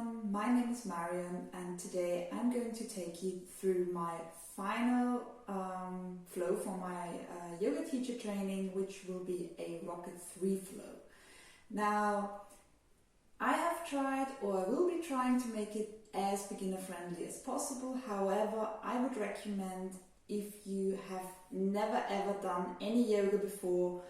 everyone, my name is Marion and today I'm going to take you through my final flow for my yoga teacher training, which will be a Rocket 3 flow. Now, I have tried, or I will be trying to make it as beginner friendly as possible. However, I would recommend, if you have never ever done any yoga before,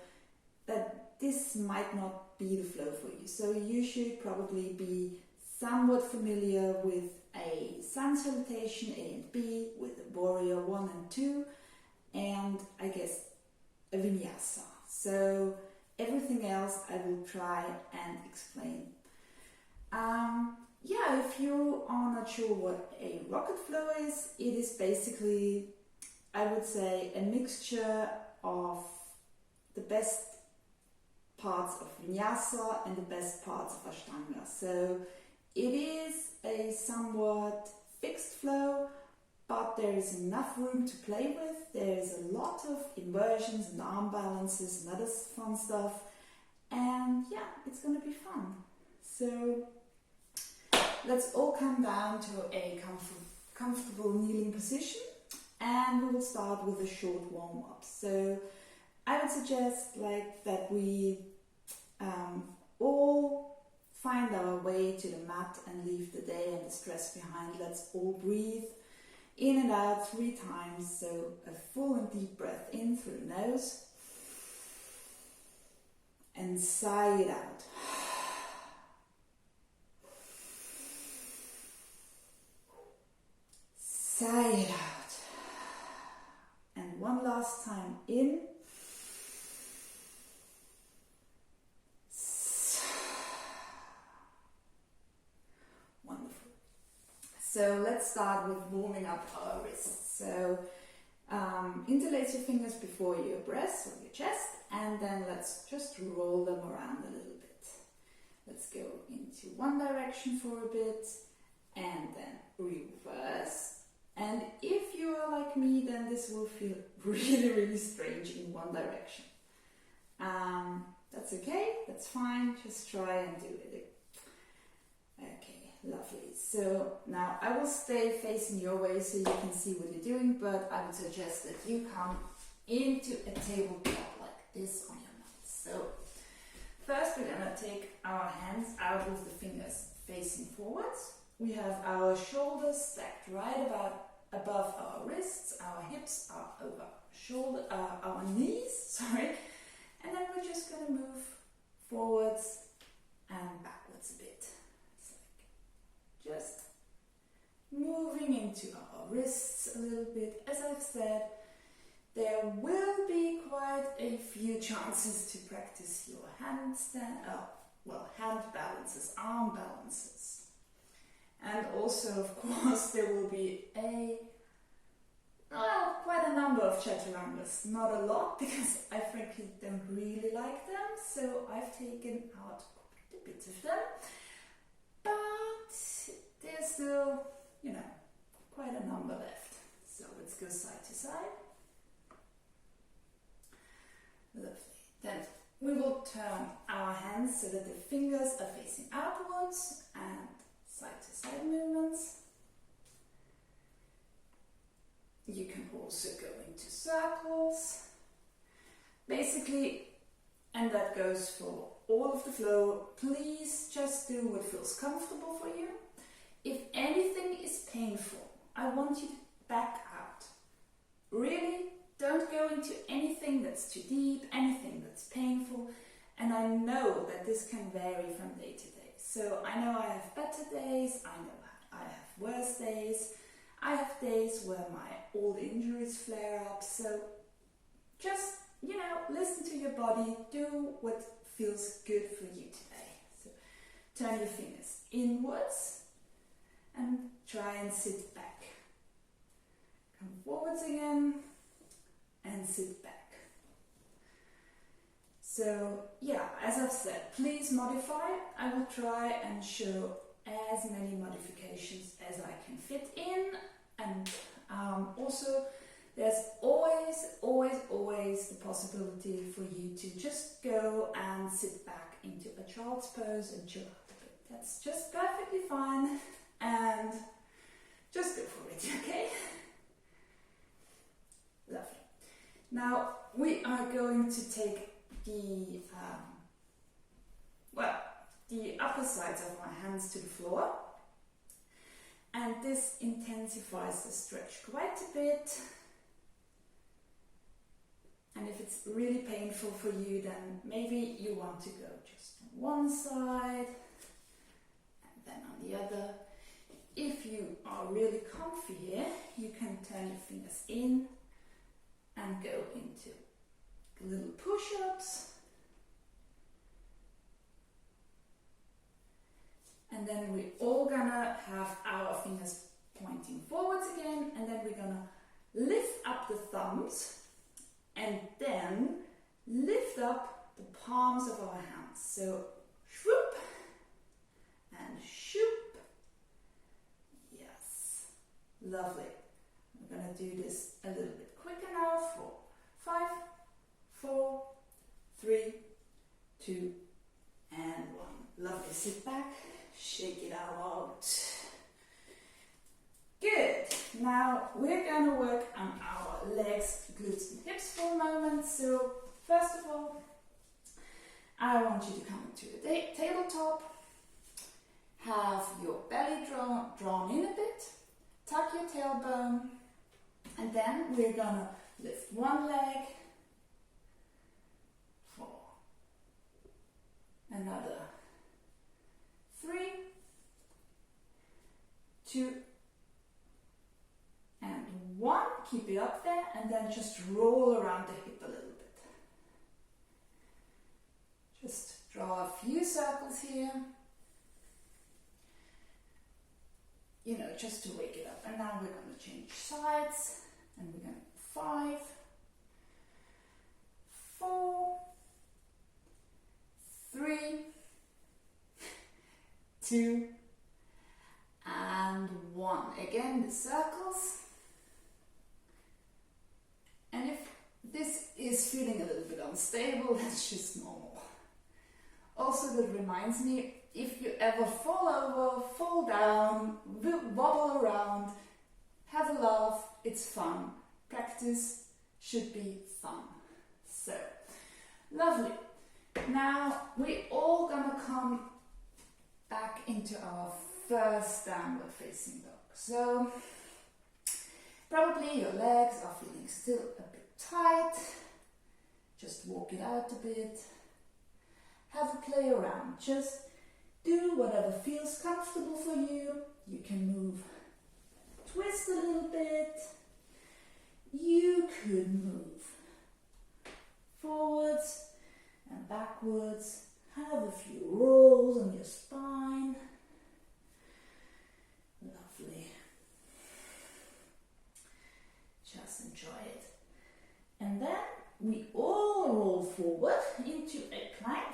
that this might not be the flow for you. So you should probably be somewhat familiar with a sun salutation, A and B, with a warrior 1 and 2, and I guess a vinyasa. So everything else I will try and explain. If you are not sure what a rocket flow is, it is basically, I would say, a mixture of the best parts of vinyasa and the best parts of ashtanga. So it is a somewhat fixed flow, but there is enough room to play with. There is a lot of inversions and arm balances and other fun stuff, and yeah, it's going to be fun. So let's all come down to a comfortable kneeling position, and we will start with a short warm-up. So I would suggest that we all find our way to the mat and leave the day and the stress behind. Let's all breathe in and out 3 times. So a full and deep breath in through the nose and sigh it out. Sigh it out. And one last time in. So let's start with warming up our wrists. So interlace your fingers before your breast or your chest, and then let's just roll them around a little bit. Let's go into one direction for a bit and then reverse. And if you are like me, then this will feel really strange in one direction. That's okay, that's fine, just try and do it. Okay, lovely. So now I will stay facing your way so you can see what you're doing, but I would suggest that you come into a tabletop like this on your mat. So first we're going to take our hands out with the fingers facing forwards. We have our shoulders stacked right about above our wrists, our hips are over our knees, and then we're just going to move forwards and backwards a bit. Just moving into our wrists a little bit. As I've said, there will be quite a few chances to practice your hand balances, arm balances. And also, of course, there will be quite a number of chaturangas. Not a lot, because I frankly don't really like them, so I've taken out quite a bit of them. But there's still, quite a number left. So let's go side to side. Lovely. Then we will turn our hands so that the fingers are facing outwards and side-to-side movements. You can also go into circles. Basically, and that goes for all of the flow, please just do what feels comfortable for you. If anything is painful, I want you to back out. Really, don't go into anything that's too deep, anything that's painful. And I know that this can vary from day to day. So I know I have better days, I know I have worse days, I have days where my old injuries flare up, so just, listen to your body, do what feels good for you today. So turn your fingers inwards and try and sit back. Come forwards again and sit back. So as I've said, please modify. I will try and show as many modifications as I can fit in, and also there's always the possibility for you to just go and sit back into a child's pose and chill out a bit. That's just perfectly fine, and just go for it, okay? Lovely. Now we are going to take the the upper sides of my hands to the floor, and this intensifies the stretch quite a bit. And if it's really painful for you, then maybe you want to go just on one side and then on the other. If you are really comfy here, you can turn your fingers in and go into little push-ups. And then we're all gonna have our fingers pointing forwards again, and then we're gonna lift up the thumbs and then lift up the palms of our hands. So swoop and shoop. Yes, lovely. We're gonna do this a little bit quicker now for 5, 4, 3, 2, and 1. Lovely. Sit back. Shake it out. Good. Now we're going to work on our legs, glutes and hips for a moment. So first of all, I want you to come to the tabletop. Have your belly drawn in a bit. Tuck your tailbone. And then we're going to lift one leg. 4. Another. 3, 2, and 1. Keep it up there, and then just roll around the hip a little bit. Just draw a few circles here. You know, just to wake it up. And now we're going to change sides, and we're going to 5, 4, 3, 2, and 1. Again, the circles. And if this is feeling a little bit unstable, that's just normal. Also, that reminds me, if you ever fall over, fall down, wobble around, have a laugh, it's fun. Practice should be fun. So, lovely. Now, we're all gonna come back into our first downward facing dog. So probably your legs are feeling still a bit tight. Just walk it out a bit. Have a play around. Just do whatever feels comfortable for you. You can move, twist a little bit. You could move forwards and backwards. Have a few rolls on your spine. Lovely. Just enjoy it. And then we all roll forward into a plank.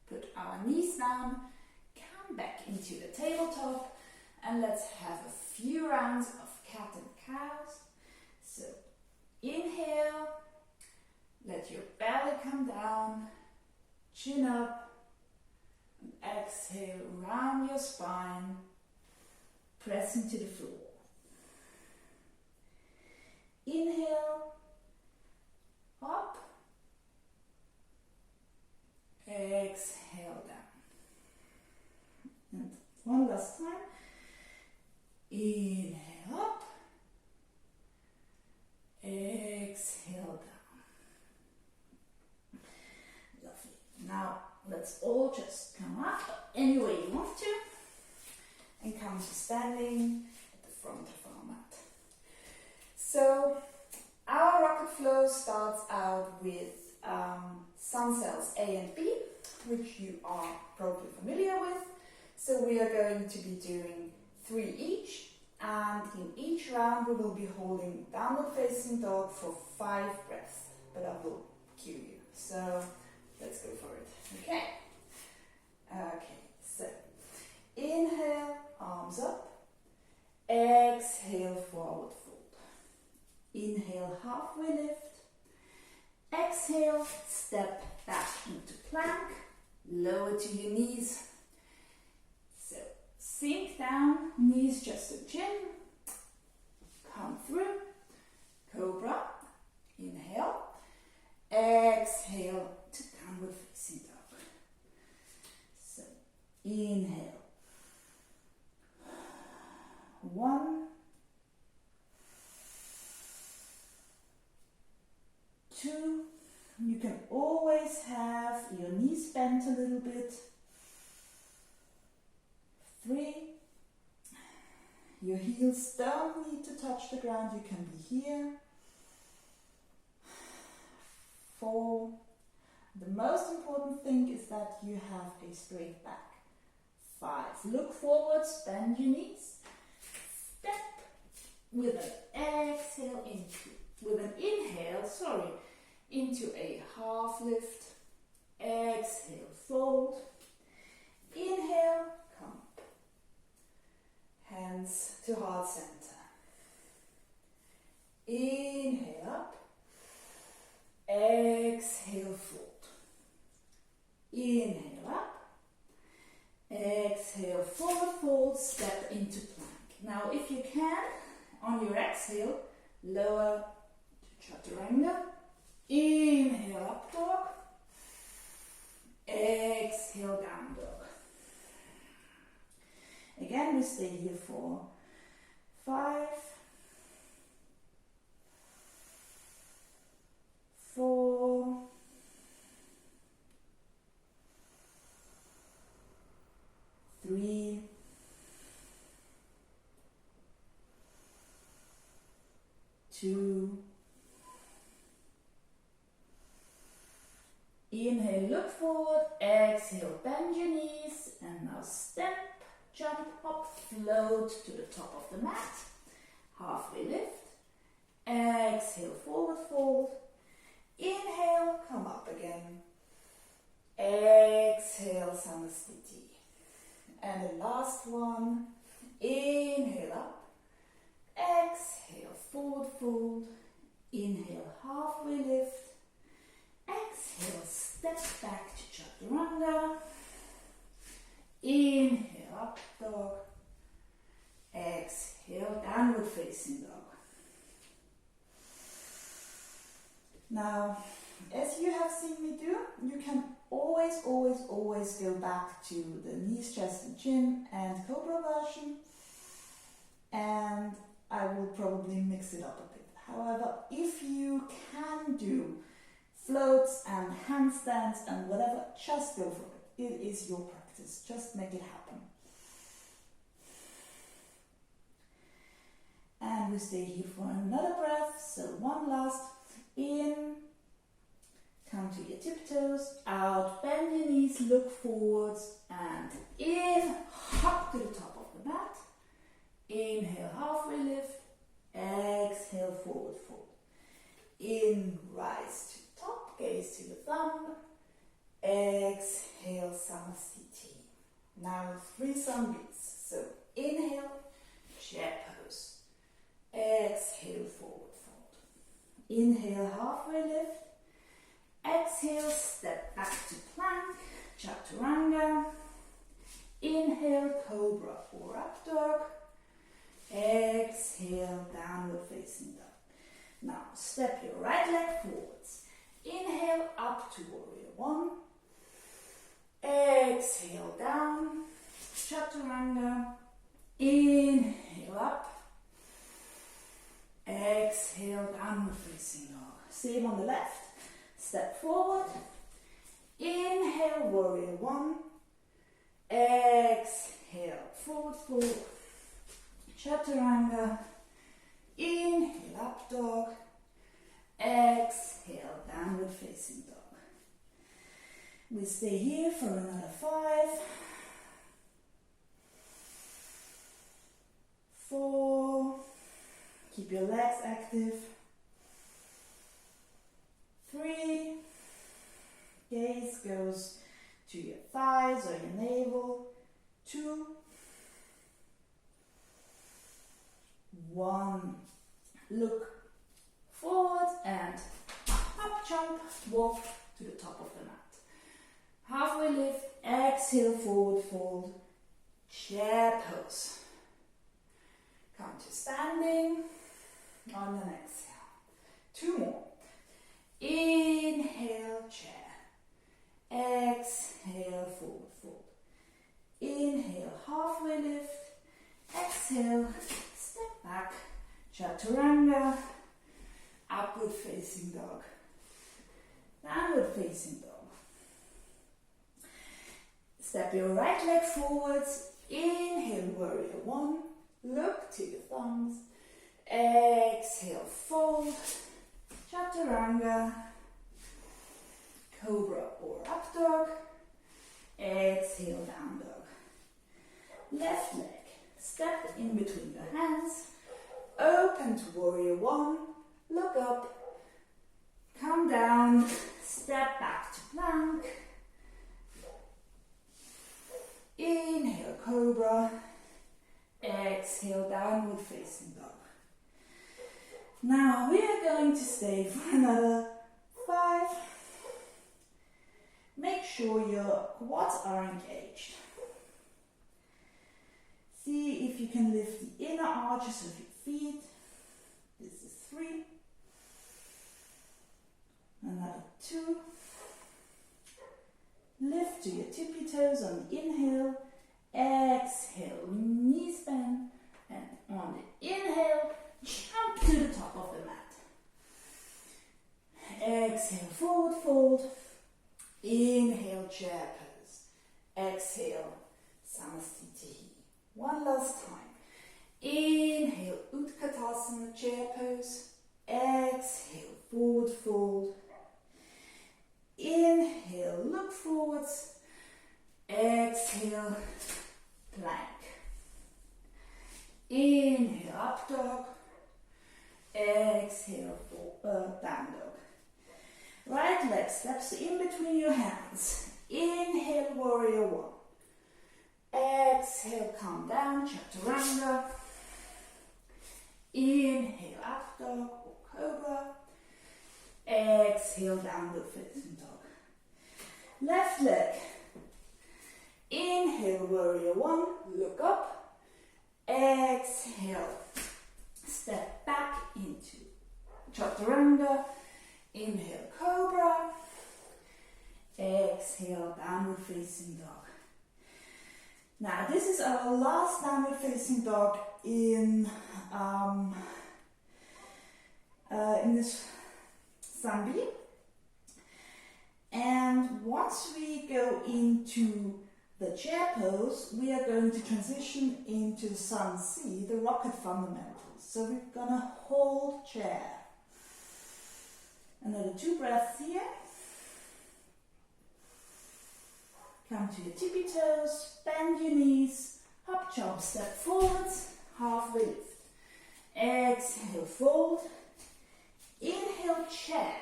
Put our knees down, come back into the tabletop, and let's have a few rounds of cat and cows. So inhale, let your belly come down. Chin up, and exhale, round your spine, press into the floor. Inhale, up, exhale down. And one last time. Inhale up, exhale down. Now let's all just come up any way you want to and come to standing at the front of our mat. So our rocket flow starts out with sun cells A and B, which you are probably familiar with. So we are going to be doing 3 each, and in each round we will be holding downward facing dog for 5 breaths, but I will cue you. So let's go for it. Okay. Okay, so inhale, arms up. Exhale, forward fold. Inhale, halfway lift. Exhale, step back into plank. Lower to your knees. knees, chest and chin. Come through. Cobra. Inhale. Exhale to downward facing dog. So, inhale. 1, 2. You can always have your knees bent a little bit. 3. Your heels don't need to touch the ground, you can be here. 4. The most important thing is that you have a straight back. 5. Look forwards, bend your knees. Step with an exhale into a half lift. Exhale, fold. Inhale, come up. Hands to heart center. Inhale up. Exhale, fold. Inhale up. Exhale, forward fold, step into plank. Now if you can, on your exhale, lower to chaturanga. Inhale, up dog. Exhale, down dog. Again, we stay here for 5, 4, 3, 2. Inhale, look forward. Exhale, bend your knees. And now step, jump up, float to the top of the mat. Halfway lift. Exhale, forward fold. Inhale, come up again. Exhale, Samasthiti. And the last one. Inhale up. Exhale, forward fold. Inhale, halfway lift. Exhale, step back to chaturanga. Inhale, up dog. Exhale, downward facing dog. Now, as you have seen me do, you can always go back to the knees, chest and chin and cobra version. And I will probably mix it up a bit. However, if you can do floats and handstands and whatever, just go for it. It is your practice. Just make it happen. And we stay here for another breath. So one last. In. Come to your tiptoes. Out. Bend your knees. Look forwards. And in. Hop to the top of the mat. Inhale, halfway lift. Exhale, forward fold. In, rise to top, gaze to the thumb. Exhale, Samasthiti. Now 3 sun beats. So inhale, chair pose. Exhale, forward fold. Inhale, halfway lift. Exhale, step back to plank, chaturanga. Inhale, cobra or up dog. Exhale, downward facing dog. Now step your right leg forwards. Inhale up to warrior 1. Exhale down, chaturanga. Inhale up. Exhale, downward facing dog. Same on the left. Step forward. Inhale, warrior 1. Exhale, forward fold. Chaturanga. Inhale, up dog. Exhale, downward facing dog. We stay here for another 5, 4. Keep your legs active. 3. Gaze goes to your thighs or your navel. 2. 1. Look forward and up, jump, walk to the top of the mat. Halfway lift, exhale, forward fold, chair pose. Come to standing on an exhale. 2 more. Inhale, chair. Exhale, forward fold. Inhale, halfway lift. Exhale, step back, chaturanga, upward facing dog, downward facing dog. Step your right leg forwards. Inhale, warrior 1. Look to your thumbs. Exhale, fold, chaturanga, cobra or up dog. Exhale, down dog. Left leg, step in between your hands. Open to warrior 1. Look up, come down, step back to plank. Inhale, cobra. Exhale, downward facing dog. Now we are going to stay for another 5. Make sure your quads are engaged. See if you can lift the inner arches of your feet. This is 3. Another 2. Lift to your tippy toes on the inhale. Exhale, knees bend. And on the inhale, jump to the top of the mat. Exhale, forward fold. Inhale, chair pose. Exhale, Samastitihi. One last time. Inhale, Utkatasana, chair pose. Exhale, forward fold. Inhale, look forwards. Exhale, plank. Inhale, up dog. Exhale, down dog. Right leg steps in between your hands. Inhale, warrior 1. Exhale, come down, chaturanga. Inhale, up dog or cobra. Exhale, downward facing dog. Left leg. Inhale, warrior 1. Look up. Exhale, step back into chaturanga. Inhale, cobra. Exhale, downward facing dog. Now this is our last downward facing dog in this Sambi. And once we go into the chair pose, we are going to transition into Sun C, the rocket fundamentals. So we're gonna hold chair. Another 2 breaths here. Come to your tippy toes, bend your knees, hop, chop, step forwards, halfway lift. Exhale, fold. Inhale, chair.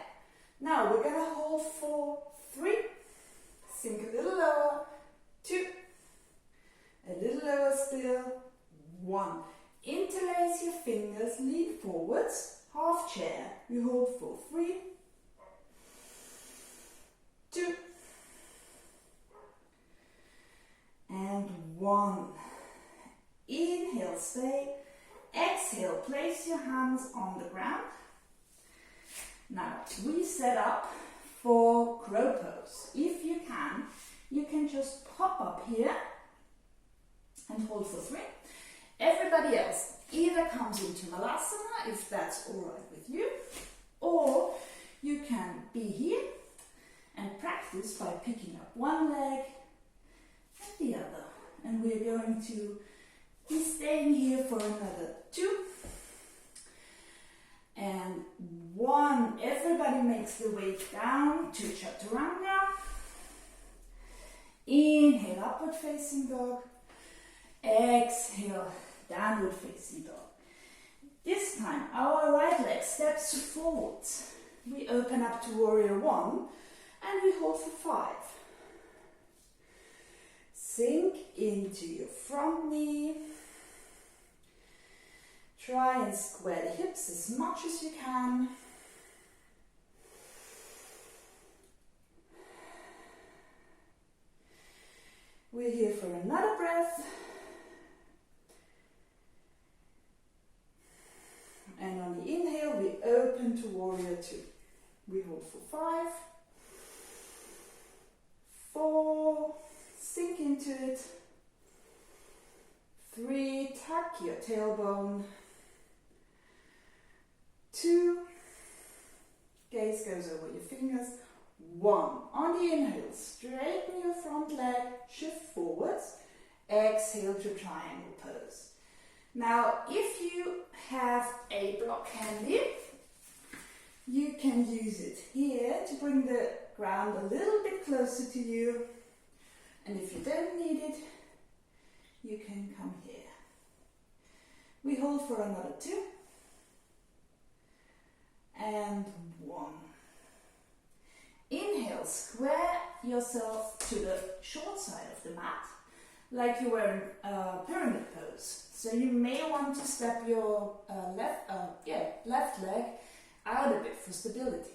Now we're gonna hold for 3. Sink a little lower. 2. A little lower still. 1. Interlace your fingers, lean forwards, half chair. We hold for 3. 2. And 1. Inhale, stay. Exhale, place your hands on the ground. Now we set up for crow pose. If you can just pop up here and hold for 3. Everybody else either comes into Malasana, if that's alright with you, or you can be here and practice by picking up one leg and the other. And we're going to be staying here for another 2 and 1. Everybody makes the way down to chaturanga. Inhale, upward facing dog. Exhale, downward facing dog. This time our right leg steps forwards. We open up to warrior 1 and we hold for 5. Sink into your front knee. Try and square the hips as much as you can. We're here for another breath. And on the inhale, we open to warrior two. We hold for 5, 4, sink into it, 3, tuck your tailbone, 2, gaze goes over your fingers, 1. On the inhale, straighten your front leg, shift forwards, exhale to triangle pose. Now, if you have a block handy, you can use it here to bring the ground a little bit closer to you. And if you don't need it, you can come here. We hold for another 2. And 1. Inhale, square yourself to the short side of the mat, like you were in a pyramid pose. So you may want to step your left leg out a bit for stability.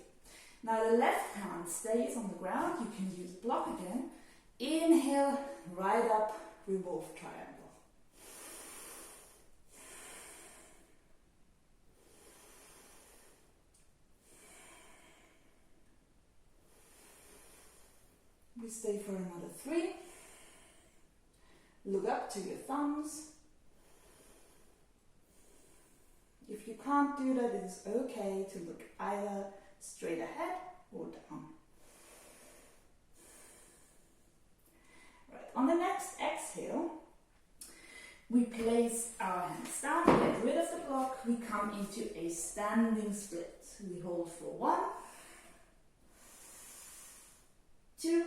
Now the left hand stays on the ground. You can use block again. Inhale, right up, revolve triangle. We stay for another 3. Look up to your thumbs. If you can't do that, it is okay to look either straight ahead or down. Right, on the next exhale, we place our hands down, get rid of the block, we come into a standing split. We hold for 1, 2,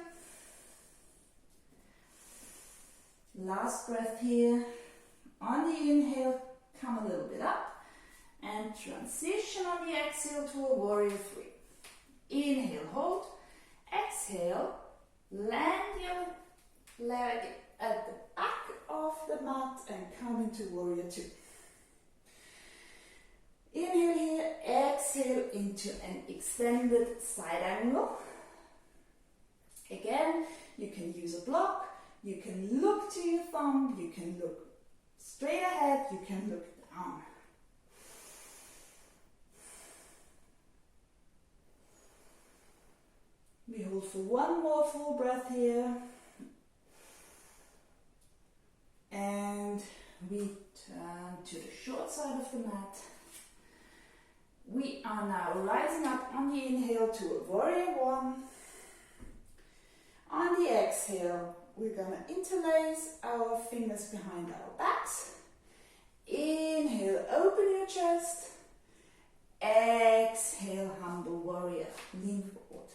last breath here. On the inhale, come a little bit up and transition on the exhale to a warrior 3. Inhale, hold. Exhale, land your leg at the back of the mat and come into warrior 2. Inhale here, exhale into an extended side angle. Again, you can use a block. You can look to your thumb, you can look straight ahead, you can look down. We hold for 1 more full breath here. And we turn to the short side of the mat. We are now rising up on the inhale to a warrior 1. On the exhale, we're going to interlace our fingers behind our backs. Inhale, open your chest. Exhale, humble warrior, lean forward.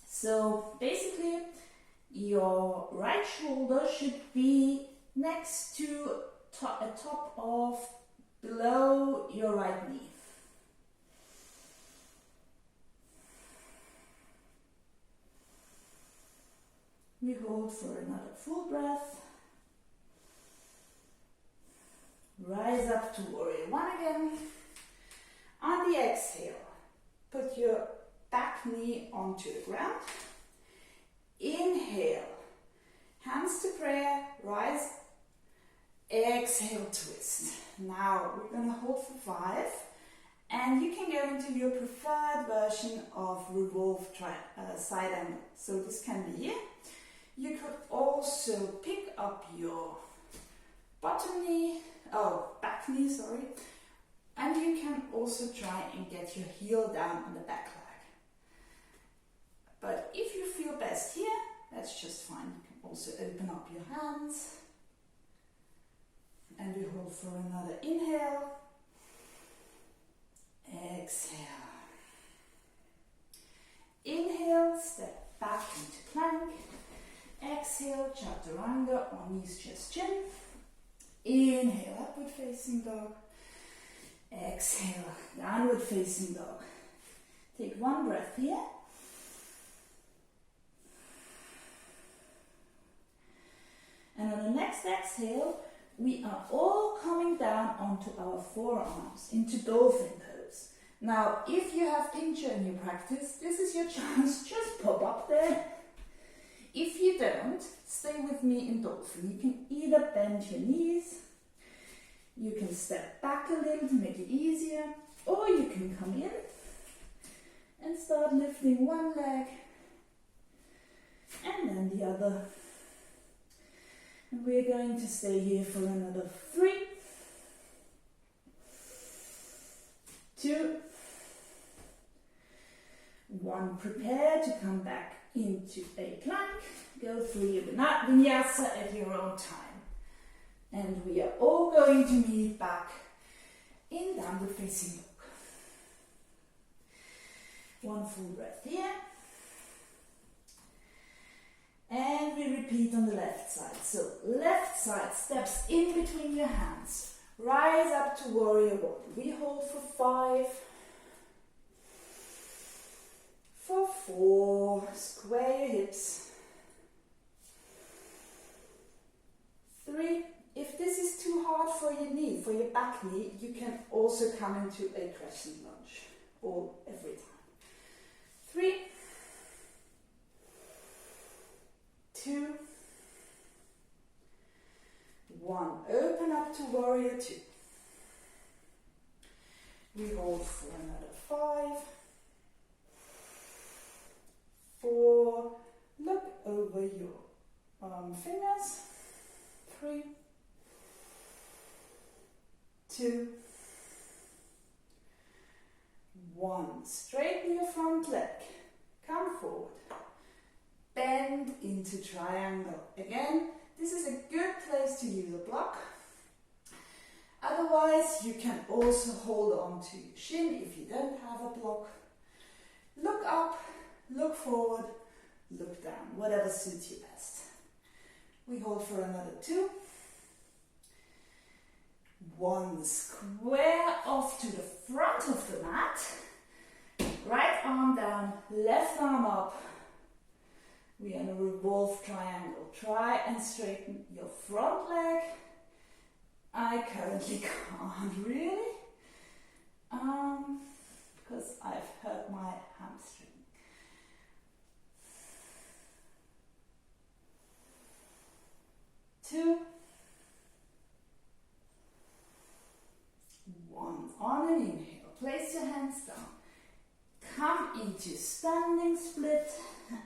So basically, your right shoulder should be next to top of below your right knee. We hold for another full breath. Rise up to warrior 1 again. On the exhale, put your back knee onto the ground. Inhale, hands to prayer, rise. Exhale, twist. Now we're going to hold for 5. And you can go into your preferred version of revolve side angle. So this can be here. You could also pick up your back knee, and you can also try and get your heel down on the back leg. But if you feel best here, that's just fine. You can also open up your hands, and we hold for another inhale, exhale. Inhale, step back into plank. Exhale, chaturanga on knees, chest, chin. Inhale, upward facing dog. Exhale, downward facing dog. Take 1 breath here. And on the next exhale, we are all coming down onto our forearms into dolphin pose. Now, if you have pincher in your practice, this is your chance. Just pop up there. If you don't, stay with me in dolphin. You can either bend your knees, You can step back a little to make it easier, or you can come in and start lifting one leg and then the other. And we're going to stay here for another 3, 2, 1. Prepare to come back into a plank. Go through your vinyasa at your own time. And we are all going to meet back in downward facing dog. One full breath here. And we repeat on the left side. So left side steps in between your hands. Rise up to warrior 1. We hold for 5. For 4. Square your hips. 3. If this is too hard for your knee, for your back knee, you can also come into a crescent lunge all every time. 3, 2, 1. Open up to warrior 2. We hold for another 5, 4. Look over your fingers. 3, 2, 1. Straighten your front leg. Come forward. Bend into triangle. Again, this is a good place to use a block. Otherwise, you can also hold on to your shin if you don't have a block. Look up, look forward, look down, whatever suits you best. We hold for another 2. 1. Square off to the front of the mat. Right arm down, left arm up. We are in a revolve triangle. Try and straighten your front leg. I currently can't really, because I've hurt my hamstring. 2, 1. On an inhale, place your hands down. Come into standing split,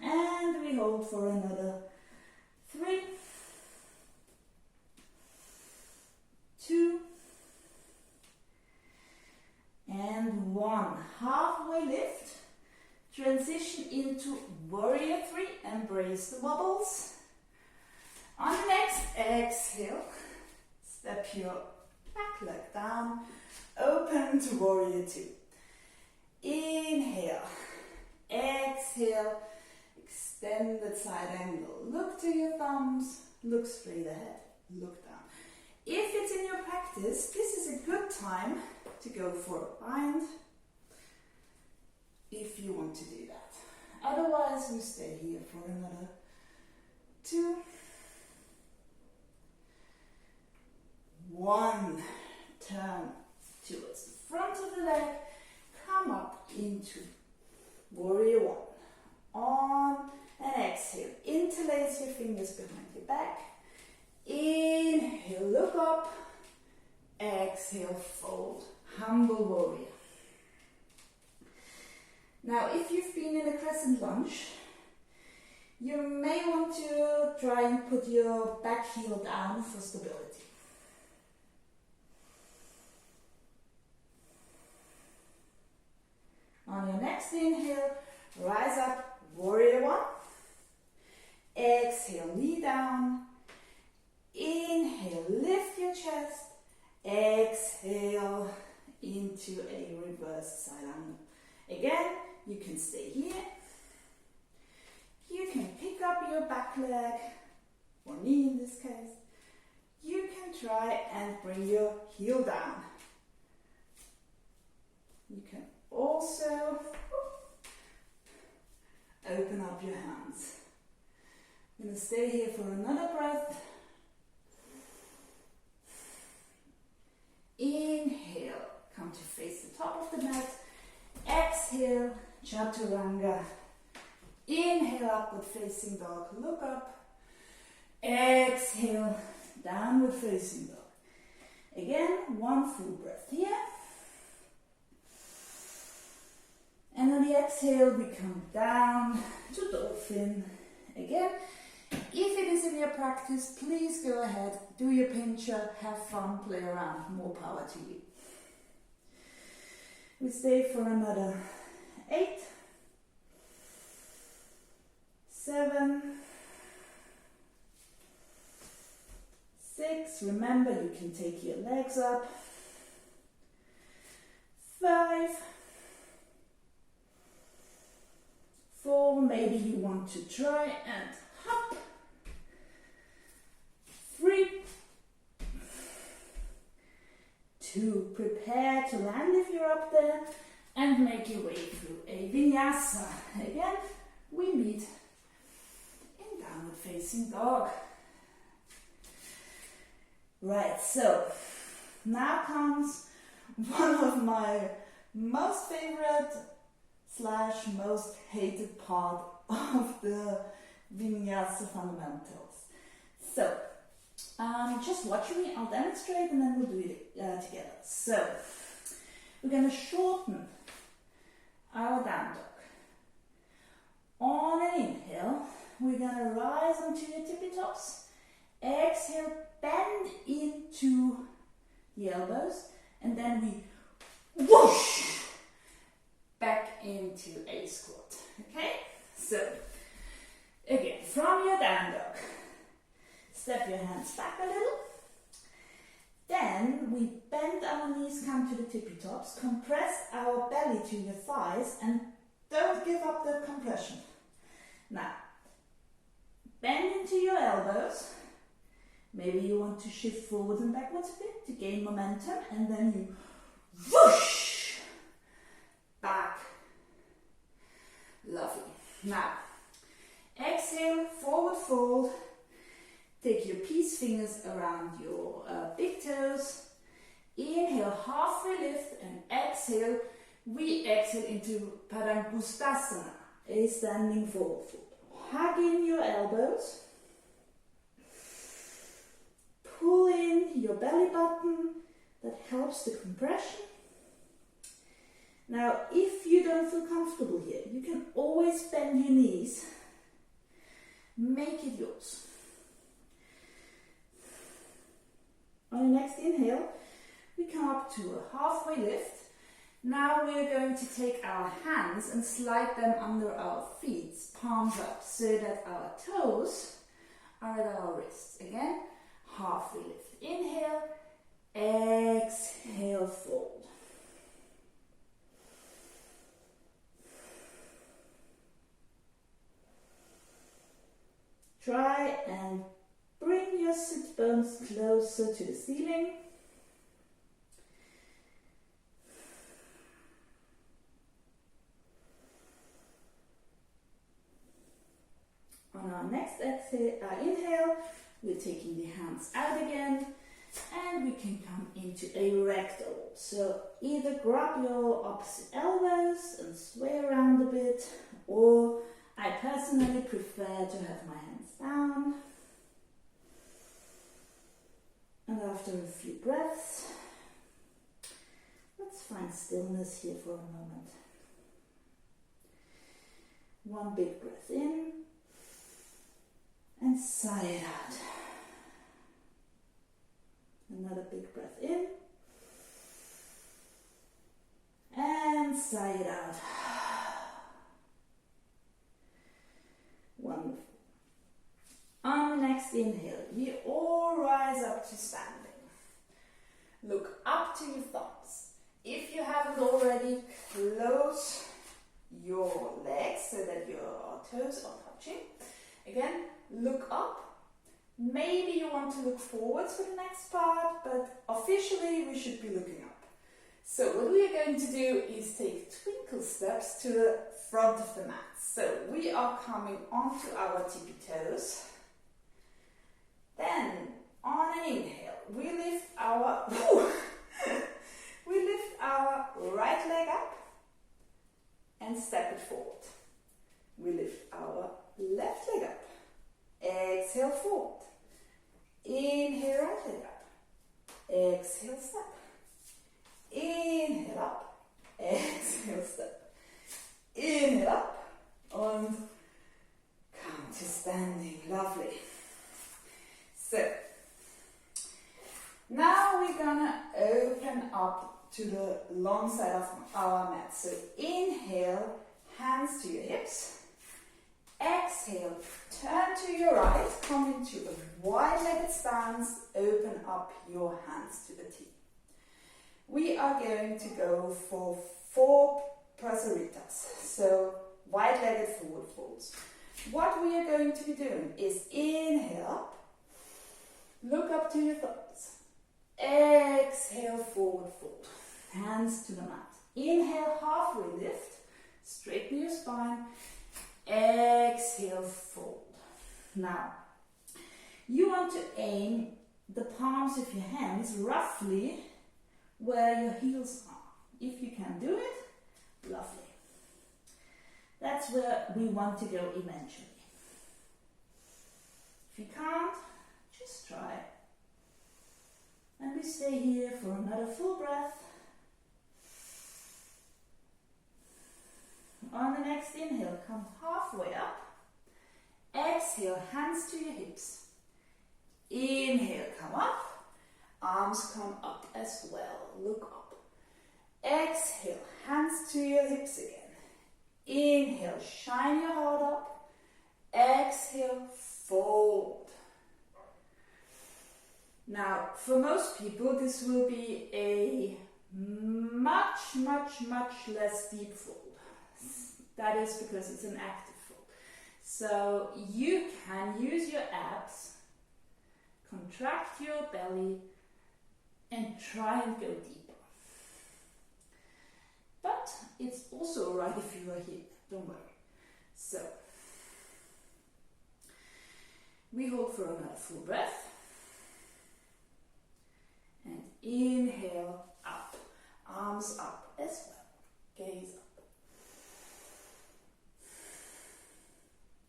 and we hold for another 3, 2, and 1. Halfway lift. Transition into warrior 3. Embrace the wobbles. On the next exhale, step your back leg down. Open to warrior 2. Inhale, exhale, extended side angle. Look to your thumbs, look straight ahead, look down. If it's in your practice, this is a good time to go for a bind if you want to do that. Otherwise, we stay here for another 2, 1. Turn towards the front of the leg. Come up into warrior 1. On and exhale. Interlace your fingers behind your back. Inhale, look up. Exhale, fold. Humble warrior. Now, if you've been in a crescent lunge, you may want to try and put your back heel down for stability. On your next inhale, rise up, warrior 1. Exhale, knee down. Inhale, lift your chest. Exhale into a reverse side angle. Again, you can stay here. You can pick up your back leg, or knee in this case. You can try and bring your heel down. You can also open up your hands. I'm going to stay here for another breath. Inhale, come to face the top of the mat. Exhale, chaturanga. Inhale, upward facing dog, look up. Exhale, downward facing dog. Again, one full breath here. And on the exhale, we come down to dolphin. Again, if it is in your practice, please go ahead, do your pincher, have fun, play around, more power to you. We stay for another 8, 7, 6, remember you can take your legs up, 5, 4, maybe you want to try and hop, 3, 2, prepare to land if you're up there, and make your way through a vinyasa. Again, we meet in downward facing dog. Right, so now comes one of my most favorite / most hated part of the vinyasa fundamentals. So, just watch me, I'll demonstrate and then we'll do it together. So, we're going to shorten our down dog. On an inhale, we're going to rise onto your tippy toes. Exhale, bend into the elbows, and then we whoosh back into a squat. Okay? So, again, from your down dog, step your hands back a little. Then we bend our knees, come to the tippy tops, compress our belly to your thighs, and don't give up the compression. Now, bend into your elbows. Maybe you want to shift forwards and backwards a bit to gain momentum, and then you whoosh back. Lovely. Now, exhale, forward fold. Take your peace fingers around your big toes. Inhale, halfway lift, and exhale. We exhale into Padangustasana, a standing forward fold. Hug in your elbows. Pull in your belly button. That helps the compression. Now, if you don't feel comfortable here, you can always bend your knees. Make it yours. On the next inhale, we come up to a halfway lift. Now we're going to take our hands and slide them under our feet, palms up, so that our toes are at our wrists. Again, halfway lift. Inhale, exhale, fold. Try and bring your sit bones closer to the ceiling. On our next inhale, we're taking the hands out again, and we can come into a ragdoll. So either grab your opposite elbows and sway around a bit, or I personally prefer to have my hands down. And after a few breaths, let's find stillness here for a moment. One big breath in, and sigh it out. Another big breath in, and sigh it out. Wonderful. On the next inhale, we all rise up to standing. Look up to your thumbs. If you haven't already, close your legs so that your toes are touching. Again, look up. Maybe you want to look forwards for the next part, but officially we should be looking up. So what we are going to do is take twinkle steps to the front of the mat. So we are coming onto our tippy toes. Then on an inhale, we lift our right leg up and step it forward. We lift our left leg up. Exhale, forward. Inhale, right leg up. exhale, step. Inhale up, exhale, step. Inhale up and come to standing. Lovely. So, now we're gonna open up to the long side of our mat. So inhale, hands to your hips. Exhale, turn to your right, come into a wide-legged stance, open up your hands to the T. We are going to go for 4 prasaritas, so wide-legged forward folds. What we are going to be doing is inhale up, look up to your thumbs. Exhale, forward fold, hands to the mat. Inhale, halfway lift, straighten your spine. Exhale, fold. Now, you want to aim the palms of your hands roughly where your heels are. If you can do it, lovely. That's where we want to go eventually. If you can't, just try. And we stay here for another full breath. On the next inhale, come halfway up. Exhale, hands to your hips. Inhale, come up. Arms come up as well. Look up. Exhale, hands to your hips again. Inhale, shine your heart up. Exhale, fold. Now, for most people, this will be a much less deep fold. That is because it's an active fold. So you can use your abs, contract your belly, and try and go deeper. But it's also alright if you are here, don't worry. So, we hold for another full breath. And inhale, up. Arms up as well. Gaze up.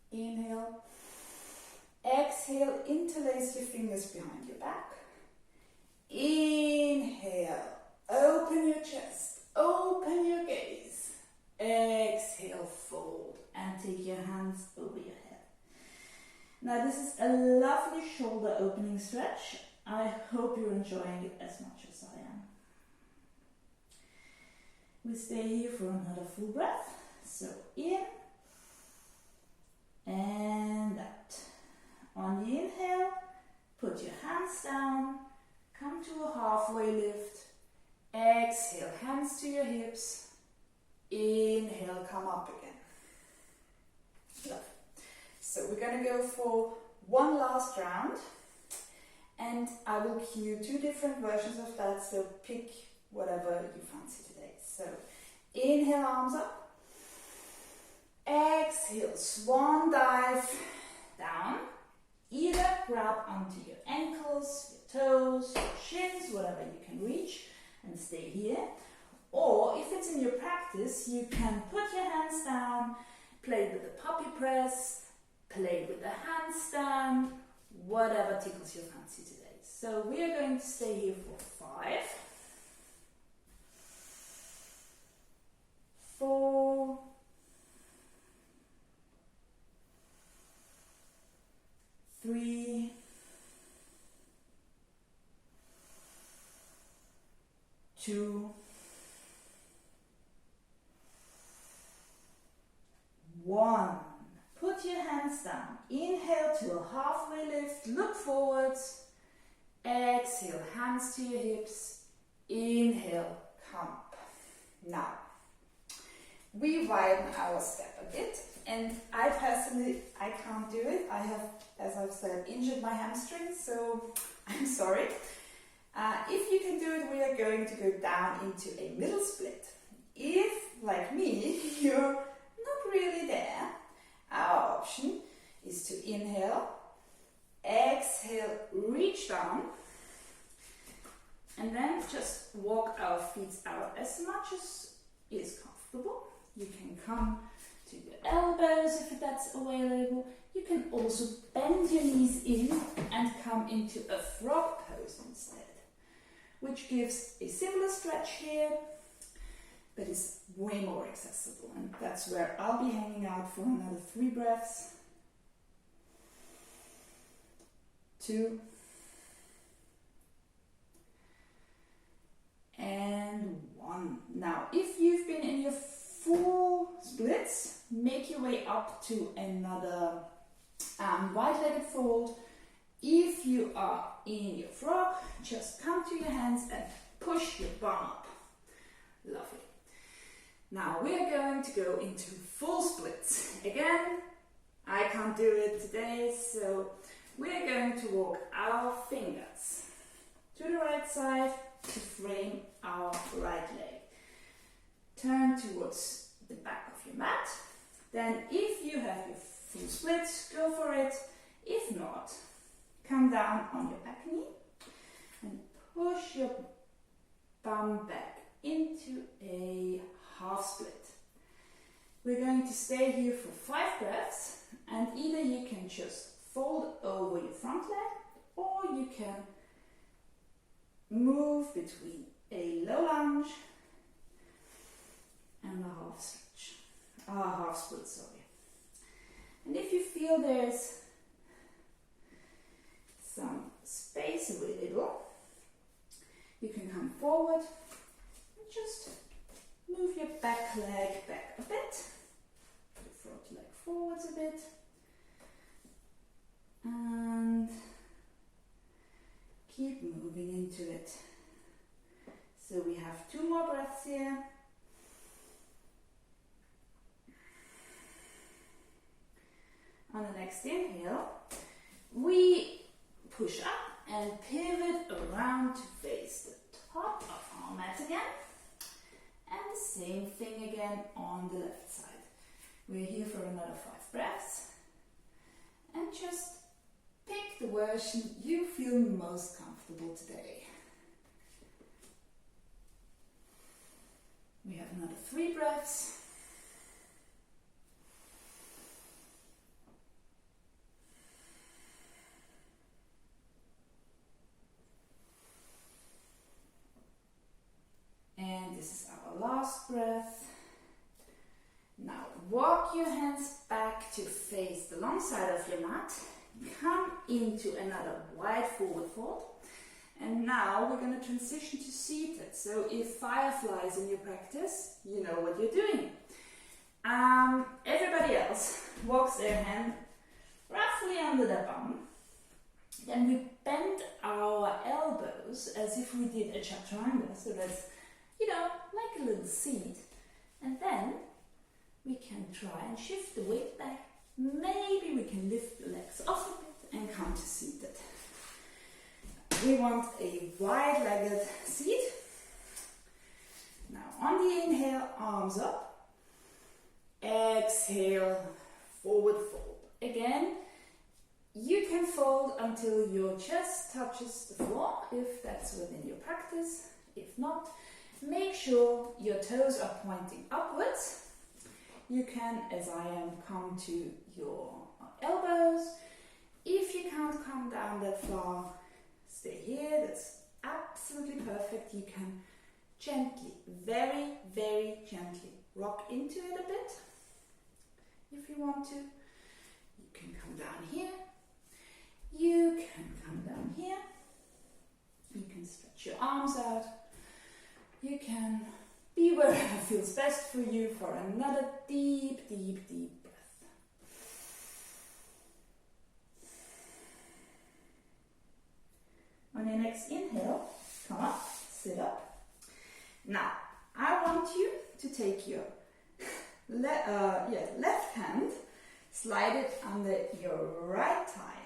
Inhale. Exhale, interlace your fingers behind your back. Inhale, open your chest, open your gaze. Exhale, fold, and take your hands over your head. Now this is a lovely shoulder opening stretch. I hope you're enjoying it as much as I am. We stay here for another full breath. So in and out. On the inhale, put your hands down, come to a halfway lift. Exhale, hands to your hips. Inhale, come up again. Lovely. So we're going to go for one last round. And I will cue 2 different versions of that, so pick whatever you fancy today. So inhale, arms up. Exhale, swan dive down. Either grab onto your ankles, your toes, your shins, whatever you can reach, and stay here. Or if it's in your practice, you can put your hands down, play with the puppy press, play with the handstand, whatever tickles your fancy today. So we are going to stay here for 5, 4, 3, 2, 1. Put your hands down. Inhale to a halfway lift. Look forwards. Exhale, hands to your hips. Inhale, come up. Now, we widen our step a bit. And I personally, I can't do it. I have, as I've said, injured my hamstrings, so I'm sorry. If you can do it, we are going to go down into a middle split. If, like me, you're not really there, our option is to inhale, exhale, reach down, and then just walk our feet out as much as is comfortable. You can come to your elbows if that's available. You can also bend your knees in and come into a frog pose instead. which gives a similar stretch here, but is way more accessible. And that's where I'll be hanging out for another 3 breaths. 2. And 1. Now, if you've been in your full splits, make your way up to another wide-legged fold. If you are in your frog, just come to your hands and push your bum up. Lovely. Now we're going to go into full splits. Again, I can't do it today, so we're going to walk our fingers to the right side to frame our right leg. Turn towards the back of your mat. Then if you have your full splits, go for it. If not, come down on your back knee and push your bum back into a half split. We're going to stay here for 5 breaths, and either you can just fold over your front leg or you can move between a low lunge and a half split, sorry. And if you feel there's some space available, you can come forward and just move your back leg back a bit, your front leg forwards a bit, and keep moving into it. So we have 2 more breaths here. On the next inhale, we push up and pivot around to face the top of our mat again. And the same thing again on the left side. We're here for another 5 breaths. And just pick the version you feel most comfortable today. We have another 3 breaths. And this is our last breath. Now walk your hands back to face the long side of your mat. Come into another wide forward fold. And now we're going to transition to seated. So if fireflies in your practice, you know what you're doing. Everybody else walks their hand roughly under their bum. Then we bend our elbows as if we did a chaturanga. So that's, like a little seat. And then we can try and shift the weight back. Maybe we can lift the legs off a bit and come to seated. We want a wide-legged seat. Now on the inhale, arms up. Exhale, forward fold. Again, you can fold until your chest touches the floor, if that's within your practice. If not, make sure your toes are pointing upwards. You can, as I am, come to your elbows. If you can't come down that far, stay here. That's absolutely perfect. You can gently, very, very gently rock into it a bit. If you want to, you can come down here. You can come down here. You can stretch your arms out. You can be wherever feels best for you for another deep, deep, deep breath. On your next inhale, come up, sit up. Now, I want you to take your left hand, slide it under your right thigh.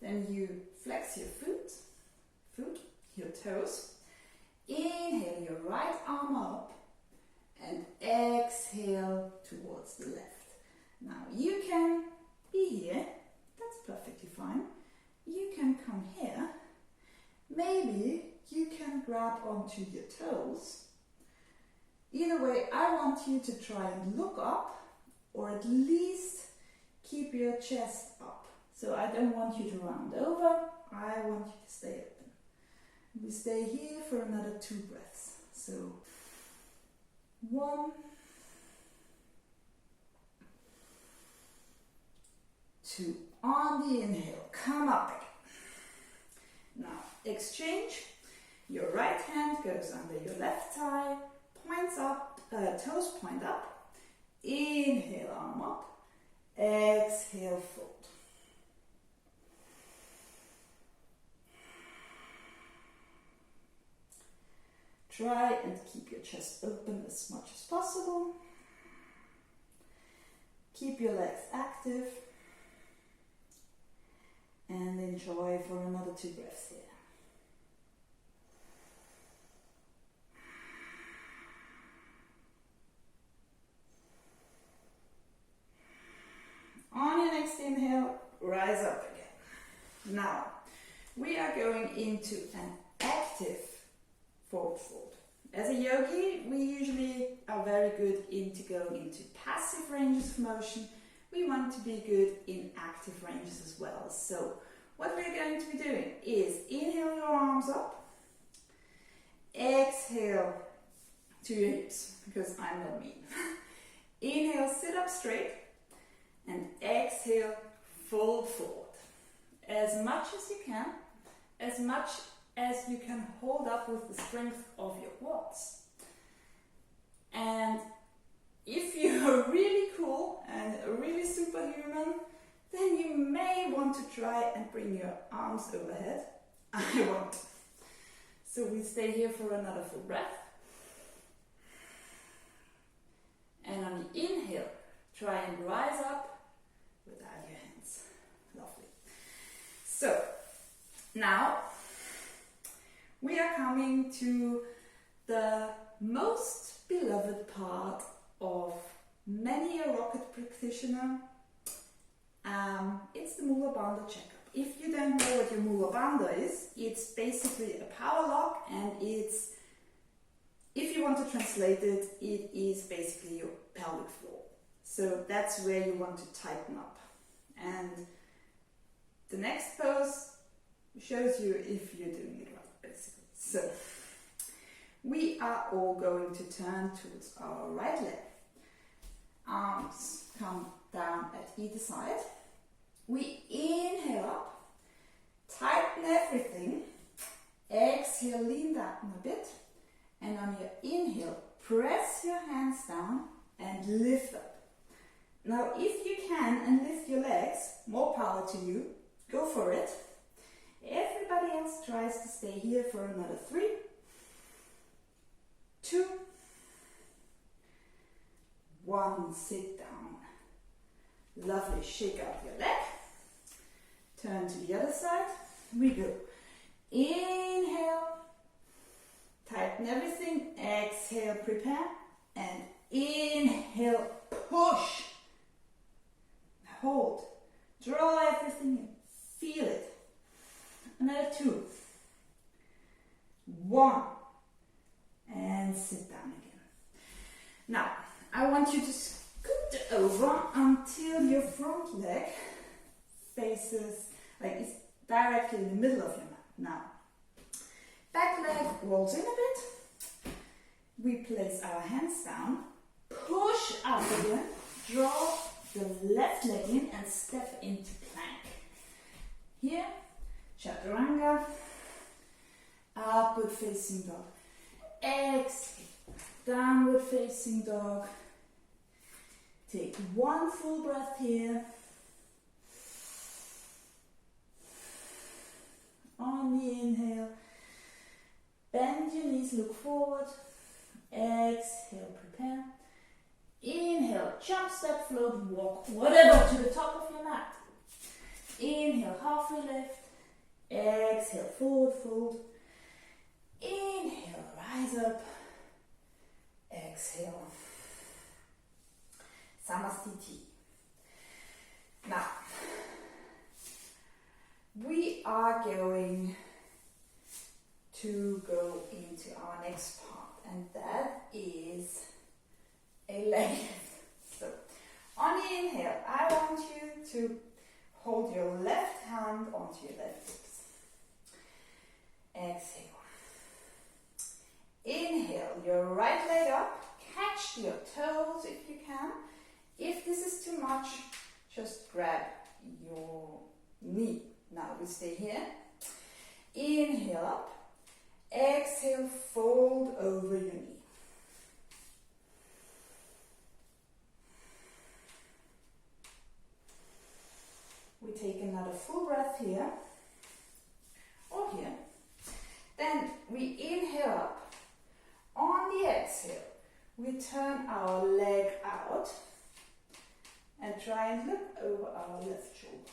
Then you flex your your toes. Inhale your right arm up and exhale towards the left. Now you can be here, that's perfectly fine. You can come here. Maybe you can grab onto your toes. Either way, I want you to try and look up, or at least keep your chest up. So I don't want you to round over, I want you to stay open. We stay here for another 2 breaths. So 1, 2. On the inhale, come up again. Now exchange. Your right hand goes under your left thigh, points up, toes point up. Inhale, arm up. Exhale, fold. Try and keep your chest open as much as possible. Keep your legs active. And enjoy for another 2 breaths here. On your next inhale, rise up again. Now, we are going into an active forward fold. As a yogi, we usually are very good into going into passive ranges of motion. We want to be good in active ranges as well. So what we're going to be doing is inhale your arms up, exhale to your hips, because I'm not mean. Inhale, sit up straight, and exhale, fold forward. As much as you can, as much as you can hold up with the strength of your quads. And if you're really cool and really superhuman, then you may want to try and bring your arms overhead. I won't. So we stay here for another full breath. And on the inhale, try and rise up without your hands. Lovely. So now we are coming to the most beloved part of many a rocket practitioner. It's the Mula Bandha checkup. If you don't know what your Mula Bandha is, it's basically a power lock, and it's, if you want to translate it, it is basically your pelvic floor. So that's where you want to tighten up. And the next pose shows you if you're doing it right, basically. So we are all going to turn towards our right leg. Arms come down at either side. We inhale up, tighten everything. Exhale, lean down a bit. And on your inhale, press your hands down and lift up. Now, if you can and lift your legs, more power to you. Go for it. Everybody else tries to stay here for another 3, 2, 1. Sit down. Lovely. Shake out your leg. Turn to the other side. We go. Inhale. Tighten everything. Exhale, prepare. And inhale, push. Hold. Draw everything in. Feel it. Another 2, 1. And sit down again. Now, I want you to scoot over until your front leg faces, like it's directly in the middle of your mat. Now, back leg rolls in a bit. We place our hands down, push up again, draw the left leg in and step into plank. Here, chaturanga, upward facing dog. Exhale, downward facing dog. Take 1 full breath here. On the inhale, bend your knees, look forward. Exhale, prepare. Inhale, jump, step, float, walk, whatever, to the top of your mat. Inhale, halfway lift. Exhale, forward fold. Inhale, rise up. Exhale. Samastiti. Now, we are going to go into our next part, and that is a leg lift. So, on the inhale, I want you to hold your left hand onto your left hips. Exhale. much, just grab your knee. Now we stay here. Inhale up. Exhale, fold over your knee. We take another full breath here or here. Then we inhale up. On the exhale, we turn our leg out and try and look over our left shoulder.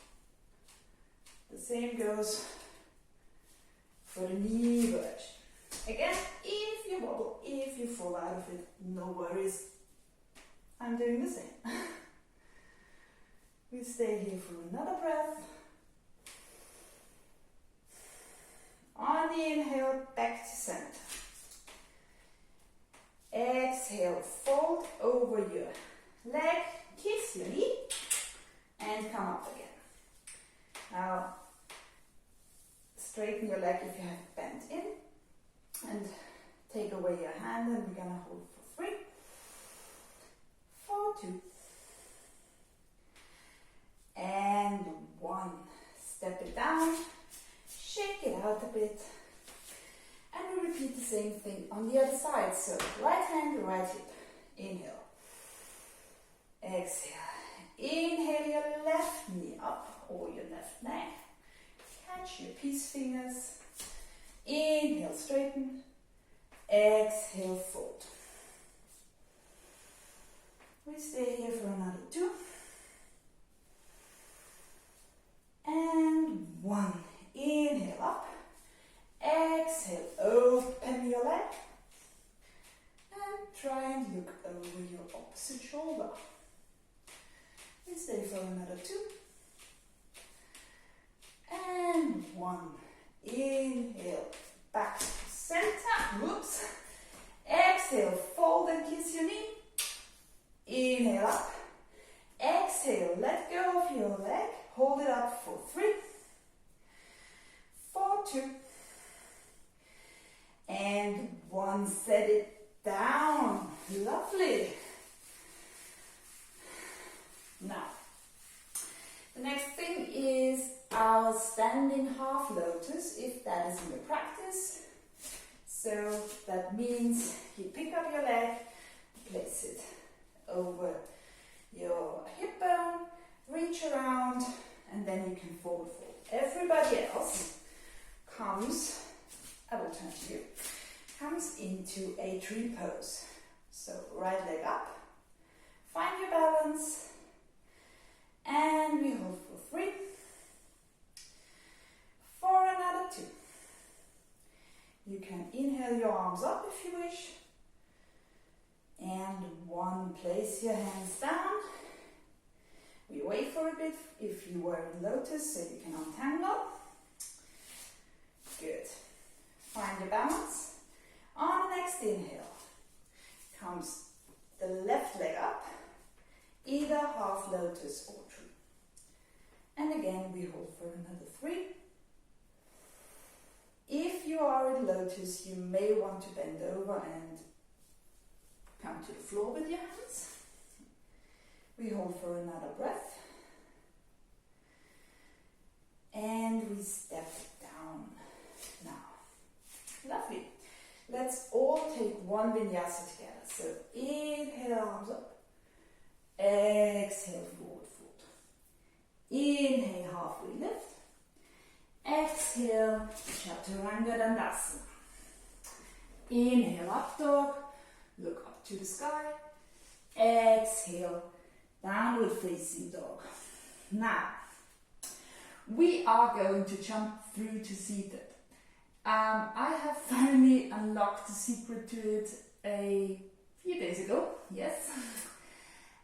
The same goes for the knee version. Again, if you wobble, if you fall out of it, no worries. I'm doing the same. We stay here for another breath. On the inhale, back to center. Exhale, fold over your leg, kiss your knee, and come up again. Now, straighten your leg if you have it bent in, and take away your hand, and we're gonna hold for 3, 4, 2, and 1. Step it down, shake it out a bit, and we repeat the same thing on the other side. So right hand, right hip. Inhale. Exhale. Inhale your left knee up or your left neck. Catch your peace fingers. Inhale, straighten. Exhale, fold. We stay here for another 2. And 1. Inhale up. Exhale, open your leg. And try and look over your opposite shoulder. We stay for another 2. And 1. Inhale, back to center. Whoops. Exhale, fold and kiss your knee. Inhale up. Exhale, let go of your leg. Hold it up for 3, 4, 2, and 1. Set it down. Lovely. Now, the next thing is our standing half lotus, if that is in your practice. So that means you pick up your leg, place it over your hip bone, reach around, and then you can forward fold. Everybody else comes, I will turn to you, comes into a tree pose. So right leg up, find your balance, and we hold for 3, for another 2. You can inhale your arms up if you wish, and 1, place your hands down. We wait for a bit if you were in lotus so you can untangle. Good. Find your balance. On the next inhale comes the left leg up, either half lotus or tree. And again we hold for another 3. If you are in lotus, you may want to bend over and come to the floor with your hands. We hold for another breath. And we step down. Now, lovely. Let's all take one vinyasa together. So inhale, arms up. Exhale, forward fold. Inhale, halfway lift. Exhale, Chaturanga Dandasana. Inhale, up dog. Look up to the sky. Exhale, downward facing dog. Now, we are going to jump through to seated. I have finally unlocked the secret to it a few days ago, yes.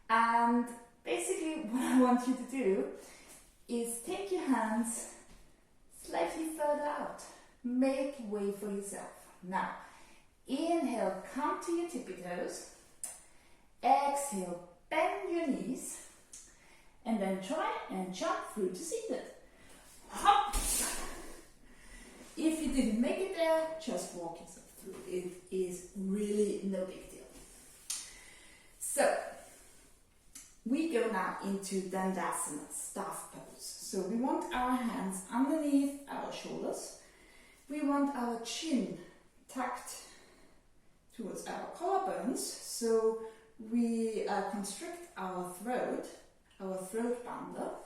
And basically what I want you to do is take your hands slightly further out. Make way for yourself. Now, inhale, come to your tippy toes. Exhale, bend your knees. And then try and jump through to seated. Hop! If you didn't make it there, just walk yourself through. It is really no big deal. So, we go now into Dandasana, staff pose. So we want our hands underneath our shoulders. We want our chin tucked towards our collarbones, so we constrict our throat bundle.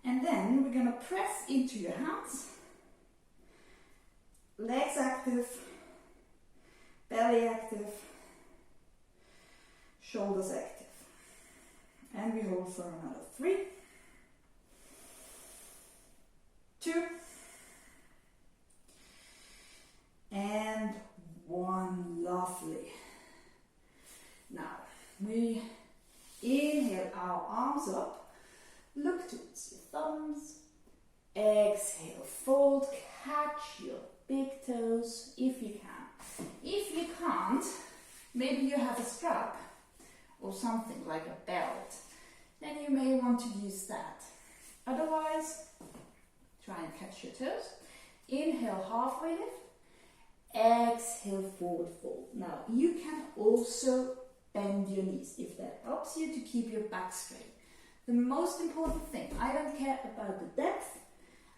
And then we're going to press into your hands, legs active, belly active, shoulders active. And we hold for another 3, 2, and 1. Lovely. Now we inhale our arms up, look towards your thumbs, exhale, fold, catch your big toes if you can. If you can't, maybe you have a strap or something like a belt, then you may want to use that. Otherwise, try and catch your toes. Inhale, halfway lift. Exhale, forward fold. Now, you can also bend your knees if that helps you to keep your back straight. The most important thing, I don't care about the depth,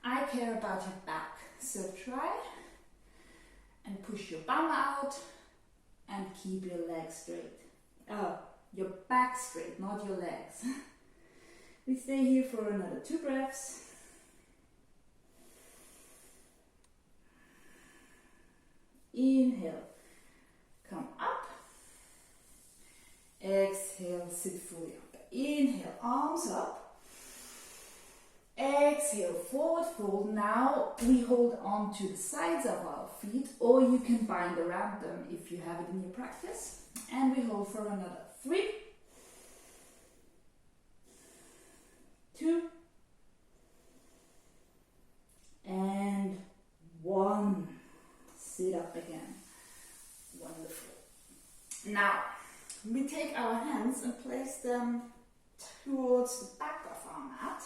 I care about your back. So try and push your bum out and keep your legs straight. Your back straight, not your legs. We stay here for another 2 breaths. Inhale, come up. Exhale, sit fully up. Inhale, arms up. Exhale, forward fold. Now we hold on to the sides of our feet, or you can bind around them if you have it in your practice. And we hold for another 3, 2, and 1. Sit up again. Wonderful. Now, we take our hands and place them towards the back of our mat.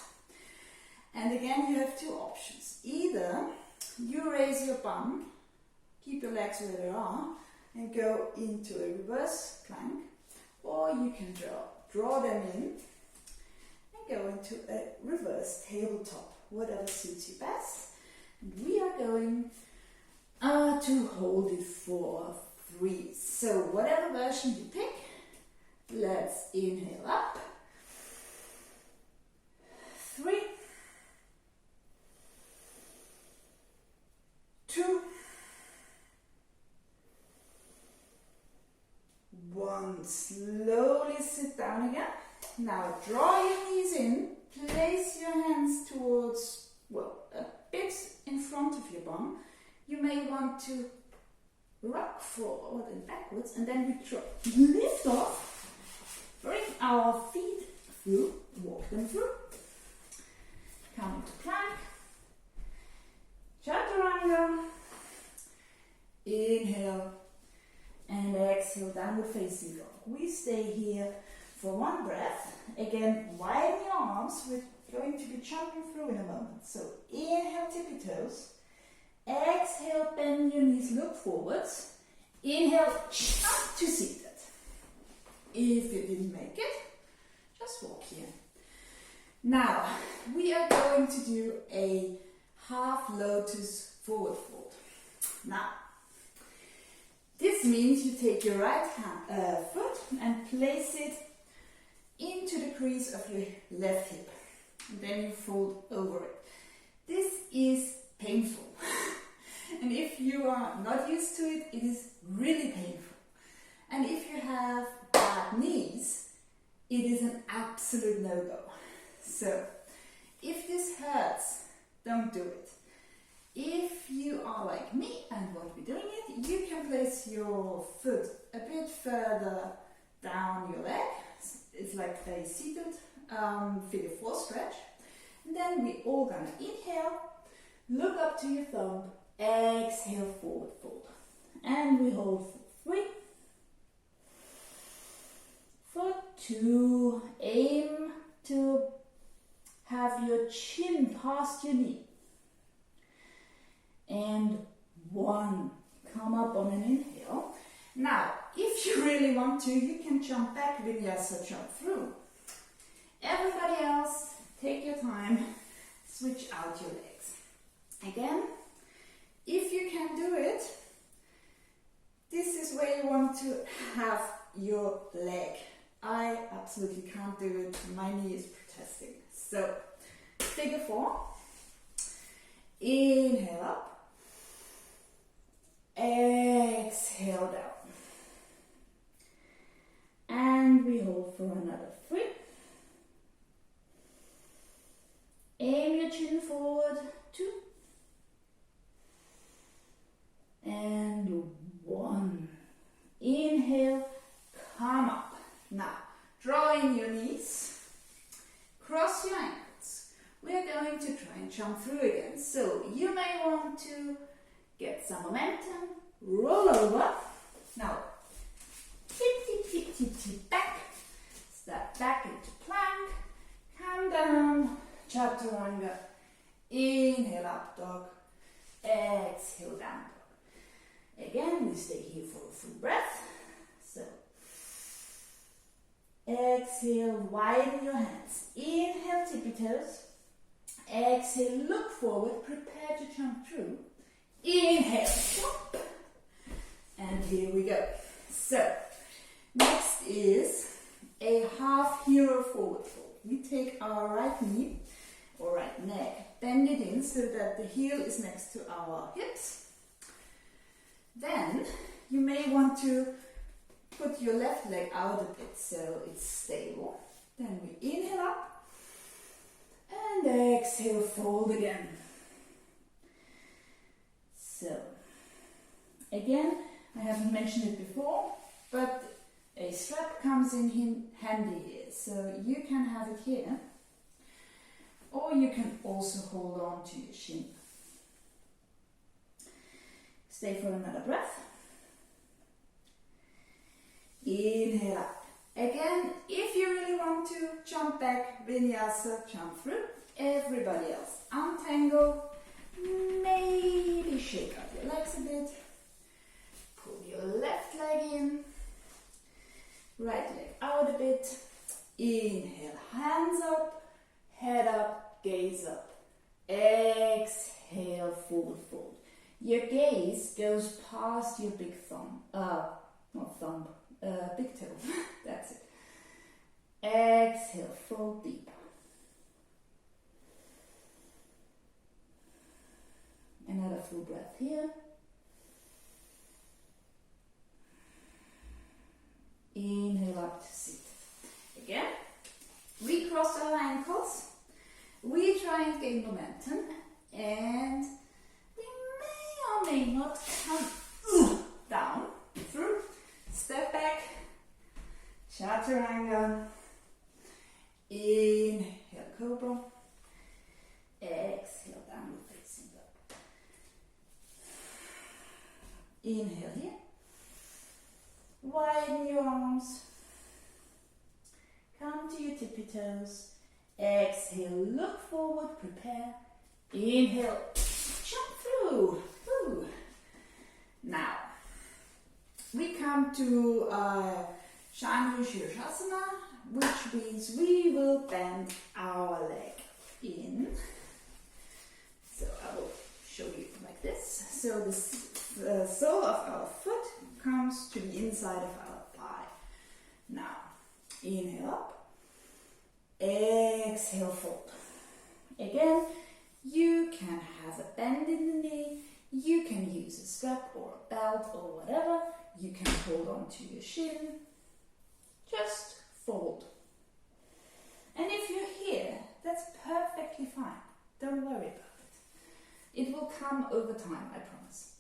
And again, you have 2 options. Either you raise your bum, keep your legs where they are, and go into a reverse plank, or you can draw them in and go into a reverse tabletop, whatever suits you best. And we are going to hold it for 3. So whatever version you pick, let's inhale up. 3, 2, 1. Slowly sit down again. Now draw your knees in, place your hands towards, a bit in front of your bum. You may want to rock forward and backwards, and then we lift off, bring our feet through, walk them through, come to plank, chaturanga, inhale, and exhale, downward facing dog. We stay here for 1 breath. Again, widen your arms. We're going to be jumping through in a moment. So inhale, tippy toes. Exhale, bend your knees, look forwards. Inhale, jump to seated. If you didn't make it, just walk here. Now, we are going to do a half lotus forward fold. Now, this means you take your right foot and place it into the crease of your left hip. And then you fold over it. This is painful. And if you are not used to it, it is really painful. And if you have bad knees, it is an absolute no-go. So, if this hurts, don't do it. If you are like me and won't be doing it, you can place your foot a bit further down your leg. It's like a seated figure 4 stretch. And then we all gonna inhale, look up to your thumb, exhale, forward fold. And we hold for 3, for 2, aim to have your chin past your knee. And 1, come up on an inhale. Now, if you really want to, you can jump back, vinyasa, jump through. everybody else, take your time, switch out your legs. Again, if you can do it, this is where you want to have your leg. I absolutely can't do it, my knee is protesting. So, figure 4, inhale up, exhale down, and we hold for another 3. Aim your chin forward, 2, and 1. Inhale, come up. Now, draw in your knees, cross your ankles. We are going to try and jump through again. So, you may want to get some momentum, roll over. Now, tip back, step back into plank, come down, chaturanga, inhale up dog, exhale down dog. Again, we stay here for a full breath. So, exhale, widen your hands. Inhale, tippy toes. Exhale, look forward, prepare to jump through. Inhale, jump. And here we go. So, next is a half hero forward fold. We take our right knee or right neck, bend it in so that the heel is next to our hips. Then you may want to put your left leg out a bit so it's stable. Then we inhale up and exhale, fold again. So, again, I haven't mentioned it before, but a strap comes in handy here. So you can have it here, or you can also hold on to your shin. Stay for another breath. Inhale up. Again, if you really want to jump back, vinyasa, jump through. Everybody else, untangle. Maybe shake out your legs a bit. Pull your left leg in. Right leg out a bit. Inhale, hands up, head up, gaze up. Exhale, forward fold. Your gaze goes past your big thumb. Big toe. That's it. Exhale, fold deeper. Another full breath here. Inhale up to sit. Again, we cross our ankles. We try and gain momentum, and we may or may not come down through. Step back, chaturanga. Inhale, cobra. Exhale, downward facing dog. Inhale here. Widen your arms. Come to your tippy toes. Exhale, look forward, prepare. Inhale, jump through. Ooh. Now, we come to Shandru Shirshasana, which means we will bend our leg in. So I will show you like this. So the sole of our foot comes to the inside of our thigh. Now, inhale up, exhale, fold. Again, you can have a bend in the knee, you can use a strap or a belt or whatever, you can hold on to your shin, just fold. And if you're here, that's perfectly fine, don't worry about it. It will come over time, I promise.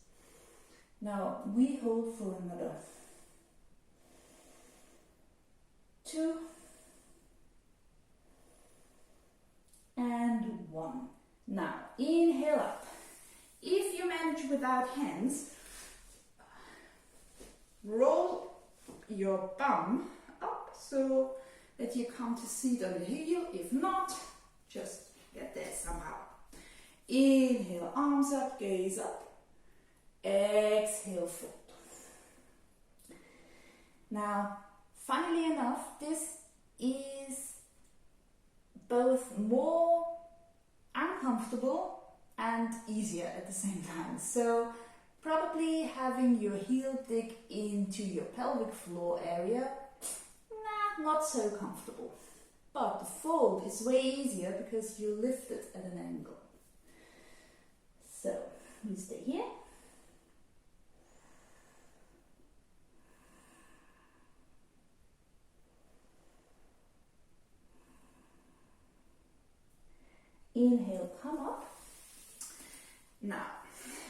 Now, we hold for another 2 and 1. Now, inhale up. If you manage without hands, roll your bum up so that you come to seat on the heel. If not, just get there somehow. Inhale, arms up, gaze up. Exhale, fold. Now, funnily enough, this is both more uncomfortable and easier at the same time. So probably having your heel dig into your pelvic floor area, not so comfortable. But the fold is way easier because you lift it at an angle. So we stay here. Inhale, come up. Now,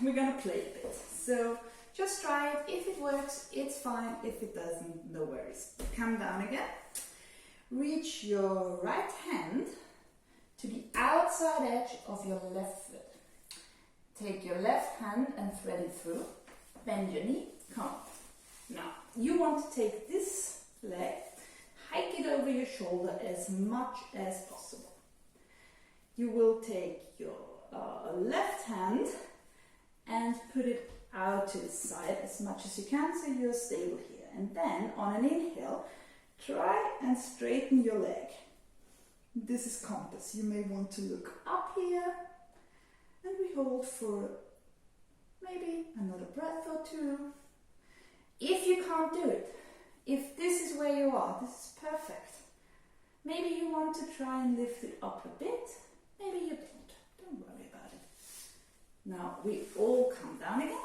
we're gonna play a bit. So just try it. If it works, it's fine. If it doesn't, no worries. Come down again. Reach your right hand to the outside edge of your left foot. Take your left hand and thread it through. Bend your knee, come up. Now, you want to take this leg, hike it over your shoulder as much as possible. You will take your left hand and put it out to the side as much as you can so you're stable here. And then on an inhale, try and straighten your leg. This is compass. You may want to look up here, and we hold for maybe another breath or two. If you can't do it, if this is where you are, this is perfect. Maybe you want to try and lift it up a bit. Maybe you don't. Don't worry about it. Now we all come down again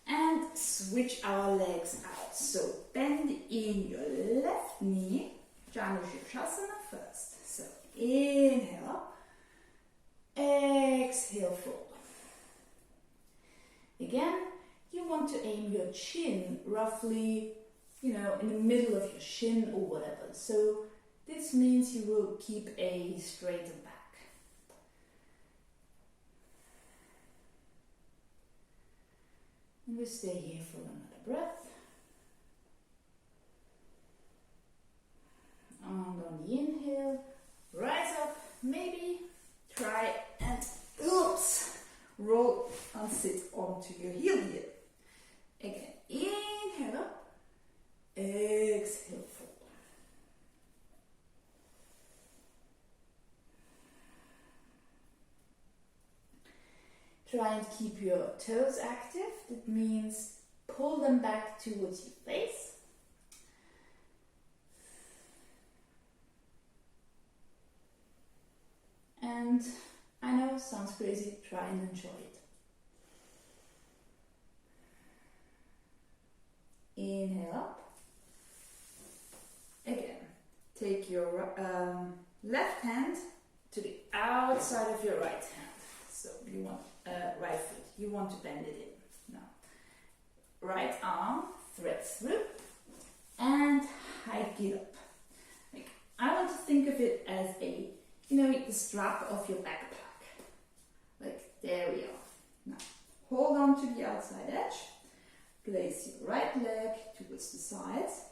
and switch our legs out. So bend in your left knee, Janu Shirshasana first. So inhale up, exhale fold. Again, you want to aim your chin roughly, in the middle of your shin or whatever. So this means you will keep a straighter back. And we stay here for another breath. And on the inhale, rise up, maybe try and roll and sit onto your heel here. Again, inhale up, exhale fold. Try and keep your toes active. That means pull them back towards your face. And I know, sounds crazy, try and enjoy it. Inhale up. Again, take your left hand to the outside of your right hand. So you want right foot, you want to bend it in. Now, right arm threads through and hike it up. I want to think of it as the strap of your backpack. There we are. Now, hold on to the outside edge. Place your right leg towards the sides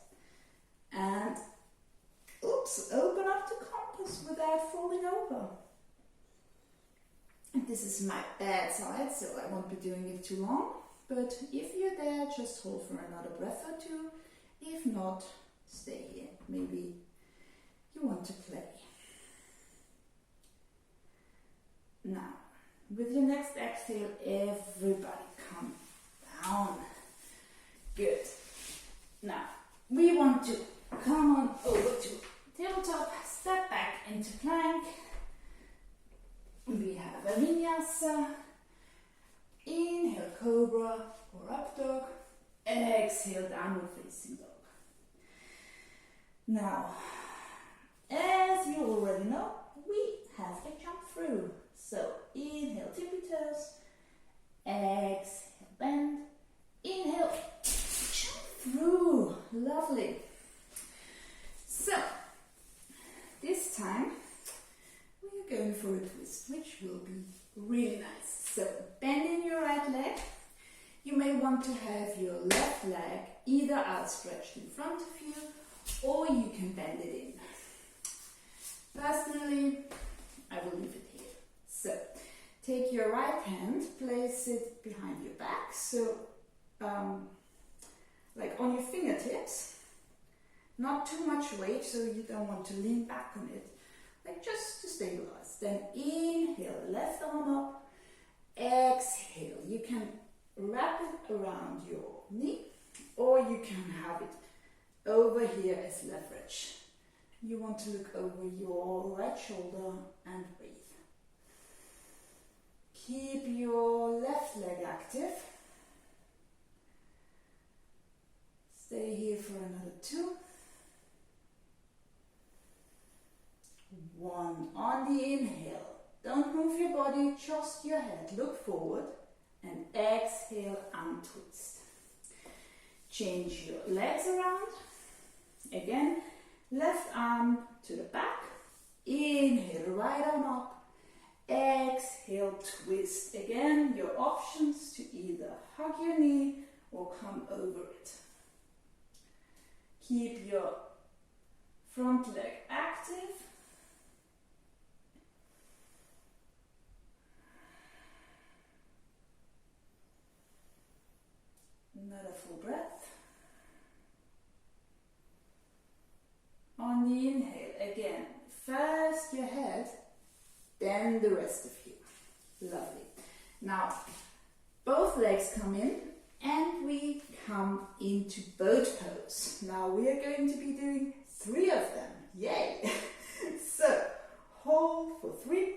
and open up the compass without falling over. And this is my bad side, so I won't be doing it too long. But if you're there, just hold for another breath or two. If not, stay here. Maybe you want to play. Now, with your next exhale, everybody come down. Good. Now, we want to come on over to tabletop, step back into plank. We have a vinyasa. Inhale, cobra or up dog. Exhale, downward facing dog. Now, as you already know, we have a jump through. So, inhale, tippy toes. Exhale, bend. Inhale, jump through. Lovely. So, this time we're going for a twist, which will be really nice. So, bend in your right leg. You may want to have your left leg either outstretched in front of you, or you can bend it in. Personally, I will leave it here. So, take your right hand, place it behind your back, so like on your fingertips, not too much weight, so you don't want to lean back on it, like just to stabilize. Then inhale, left arm up, exhale. You can wrap it around your knee, or you can have it over here as leverage. You want to look over your right shoulder and breathe. Keep your left leg active. Stay here for another 2. 1. On the inhale, don't move your body, just your head. Look forward and exhale, untwist. Change your legs around. Again, left arm to the back. Inhale, right arm up. Exhale, twist. Again, your options to either hug your knee or come over it. Keep your front leg active. Another full breath. On the inhale, again, first your head, then the rest of you. Lovely. Now, both legs come in and we come into boat pose. Now we are going to be doing 3 of them. Yay! So, hold for 3,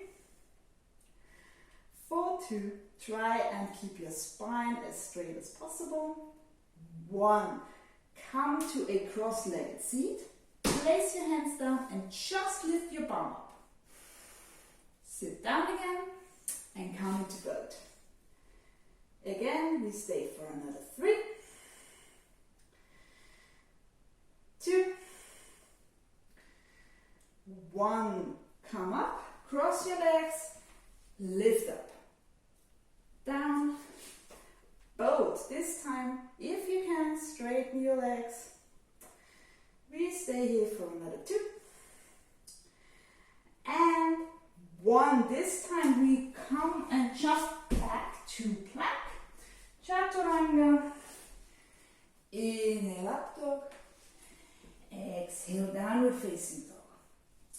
for 2, try and keep your spine as straight as possible. 1, come to a cross-legged seat, place your hands down and just lift your bum up. Sit down again and come into boat. Again, we stay for another 3, 2, 1, come up, cross your legs, lift up, down, boat. This time, if you can, straighten your legs. We stay here for another 2, and 1. This time we come and jump back to plank. Chaturanga. Inhale, up dog. Exhale, downward facing dog.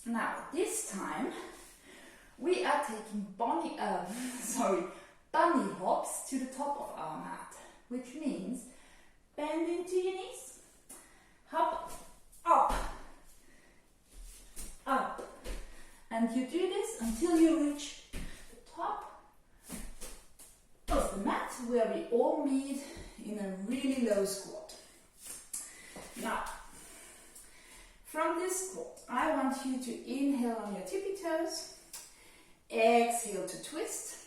Now, this time we are taking bunny hops to the top of our mat, which means bend into your knees, hop up, up, and you do this until you reach the top of the mat, where we all meet in a really low squat. Now, from this squat, I want you to inhale on your tippy toes, exhale to twist.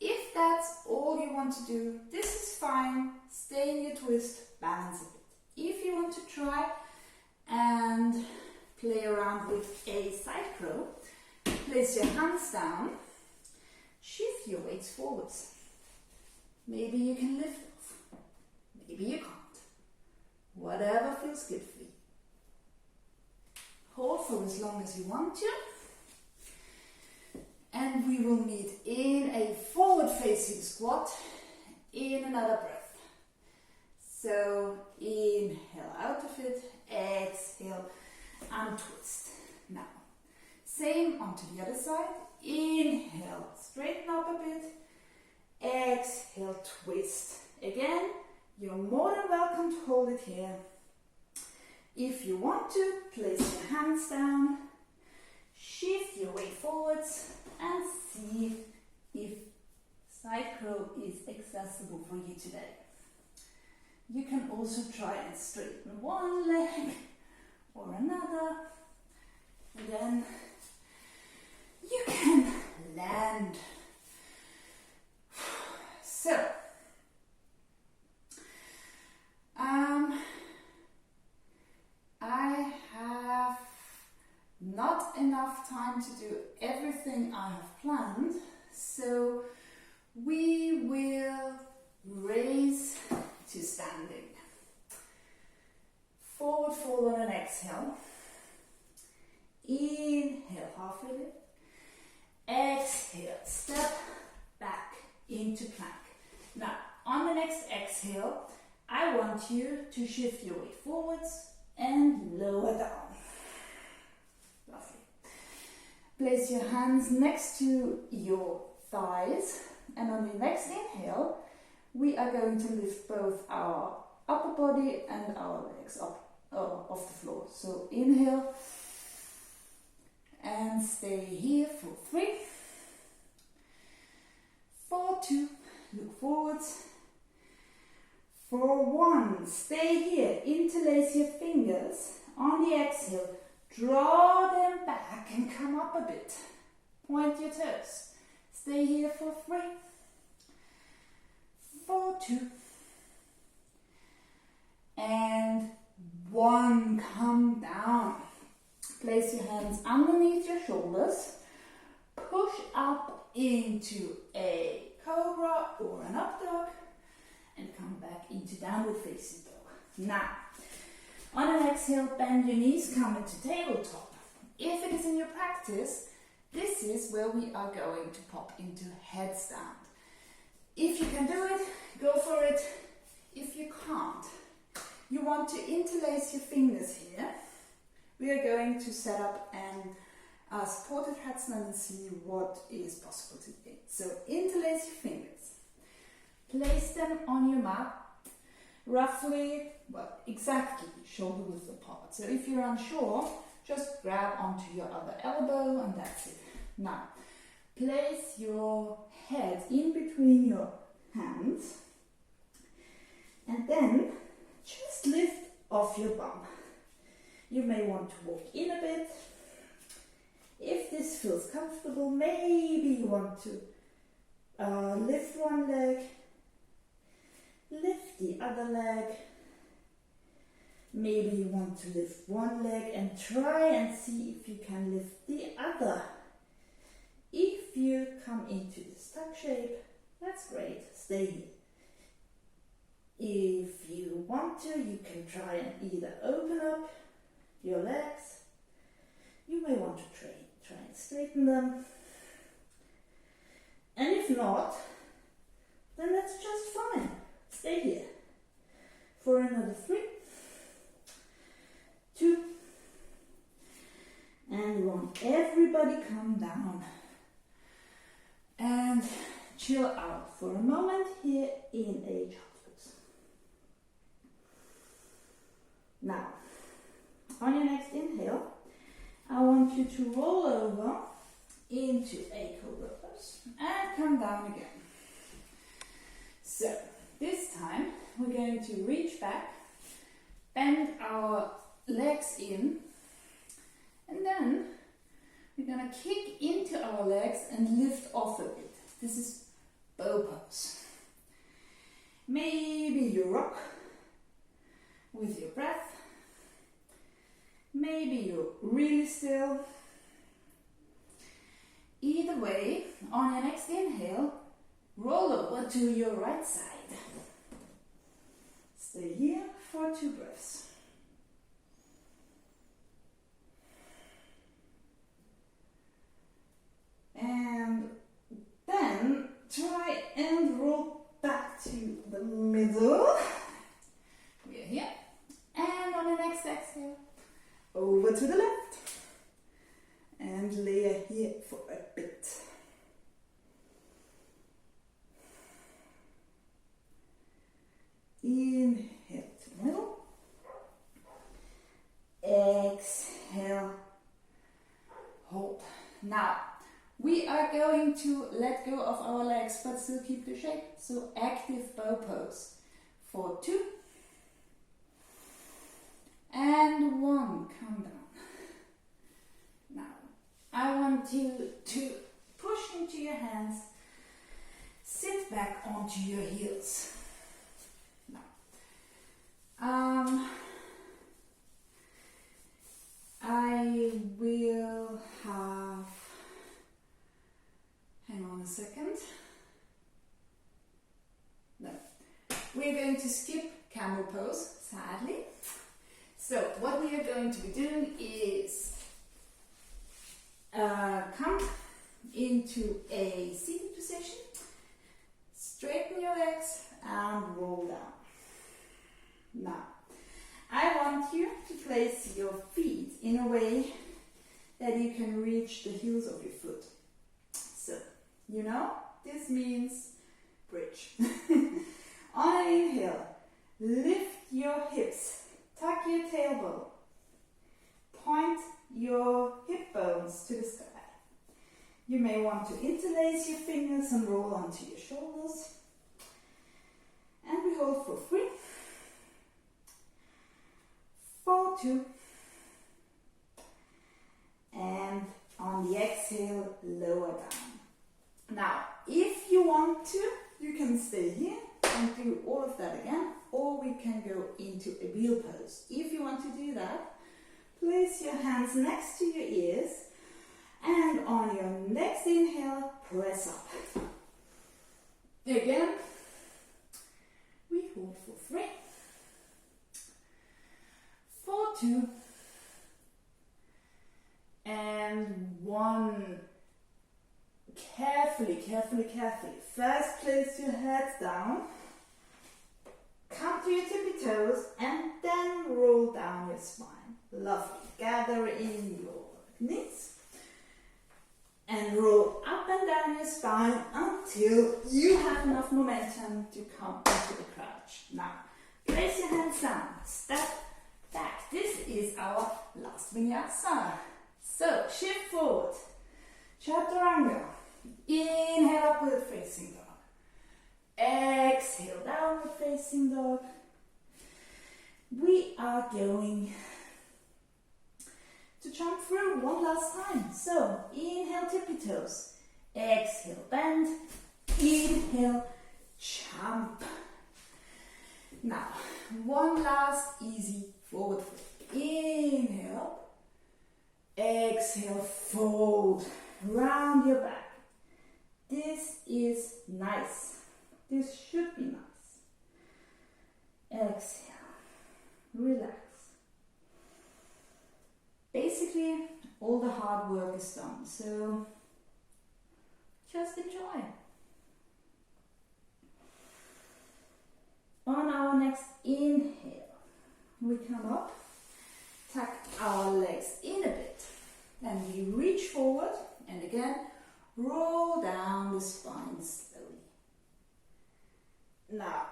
If that's all you want to do, this is fine. Stay in your twist, balance a bit. If you want to try and play around with a side crow, place your hands down, shift your weights forwards. Maybe you can lift off, maybe you can't. Whatever feels good for you. Hold for as long as you want to. And we will meet in a forward facing squat in another breath. So inhale out of it, exhale and twist. Now, same onto the other side. Inhale, straighten up a bit. Exhale, twist. Again, you're more than welcome to hold it here. If you want to, place your hands down, shift your weight forwards, and see if side crow is accessible for you today. You can also try and straighten one leg or another, and then you can land. So, I have not enough time to do everything I have planned, so we will raise to standing. Forward fold on an exhale. Inhale, halfway lift. Exhale, step back into plank. Now, on the next exhale, I want you to shift your weight forwards and lower down. Lovely. Place your hands next to your thighs, and on the next inhale, we are going to lift both our upper body and our legs up off the floor. So inhale and stay here for 3, for 2, look forwards, for 1, stay here, interlace your fingers. On the exhale, draw them back and come up a bit. Point your toes. Stay here for 3, for 2, and 1. Come down. Place your hands underneath your shoulders. Push up into a cobra or an up dog and come back into downward facing dog. Now, on an exhale, bend your knees, come into tabletop. If it is in your practice, this is where we are going to pop into headstand. If you can do it, go for it. If you can't, you want to interlace your fingers here. We are going to set up a supported headstand and see what is possible to do. So interlace your fingers. Place them on your mat, roughly, well, exactly shoulder width apart. So if you're unsure, just grab onto your other elbow and that's it. Now, place your head in between your hands and then just lift off your bum. You may want to walk in a bit. If this feels comfortable, maybe you want to lift one leg, lift the other leg. Maybe you want to lift one leg and try and see if you can lift the other. If you come into this tuck shape, that's great, stay here. If you want to, you can try and either open up your legs. You may want to try and straighten them. And if not, then that's just fine. Stay here for another 3, 2, and 1. Everybody come down and chill out for a moment here in a child's pose. Now, on your next inhale, I want you to roll over into a cobra pose and come down again. So, this time we're going to reach back, bend our legs in, and then we're going to kick into our legs and lift off a bit. This is bow pose. Maybe you rock with your breath. Maybe you're really still. Either way, on your next inhale, roll over to your right side. Stay here for 2 breaths. And then try and roll back to the middle. We're here. And on the next exhale, over to the left. And lay here for a bit. Inhale to the middle. Exhale. Hold. Now, we are going to let go of our legs but still keep the shape. So active bow pose for 2 and 1. Come down. Now, I want you to push into your hands, sit back onto your heels. Now, I will have, hang on a second. No, we're going to skip camel pose, sadly. So what we are going to be doing is come into a seated position, straighten your legs and roll down. Now, I want you to place your feet in a way that you can reach the heels of your foot. So, you know, this means bridge. On an inhale, lift your hips, tuck your tailbone, point your hip bones to the sky. You may want to interlace your fingers and roll onto your shoulders. And we hold for 3, 4, 2, and on the exhale, lower down. Now, if you want to, you can stay here and do all of that again, or we can go into a wheel pose. If you want to do that, place your hands next to your ears, and on your next inhale, press up. Again, we hold for 3, 4, 2, and 1. Carefully, carefully, carefully. First, place your head down, come to your tippy toes, and then roll down your spine. Lovely. Gather in your knees and roll up and down your spine until you have enough momentum to come into the crouch. Now, place your hands down, step back. This is our last vinyasa. So, shift forward, chaturanga. Inhale, upward facing dog. Exhale, downward facing dog. We are going to jump through one last time. So, inhale, tippy toes. Exhale, bend. Inhale, jump. Now, one last easy forward fold. Inhale up. Exhale, fold. Round your back. This is nice. This should be nice. Exhale. Relax. Basically, all the hard work is done, so just enjoy. On our next inhale, we come up, tuck our legs in a bit, then we reach forward, and again, roll down the spine slowly. Now,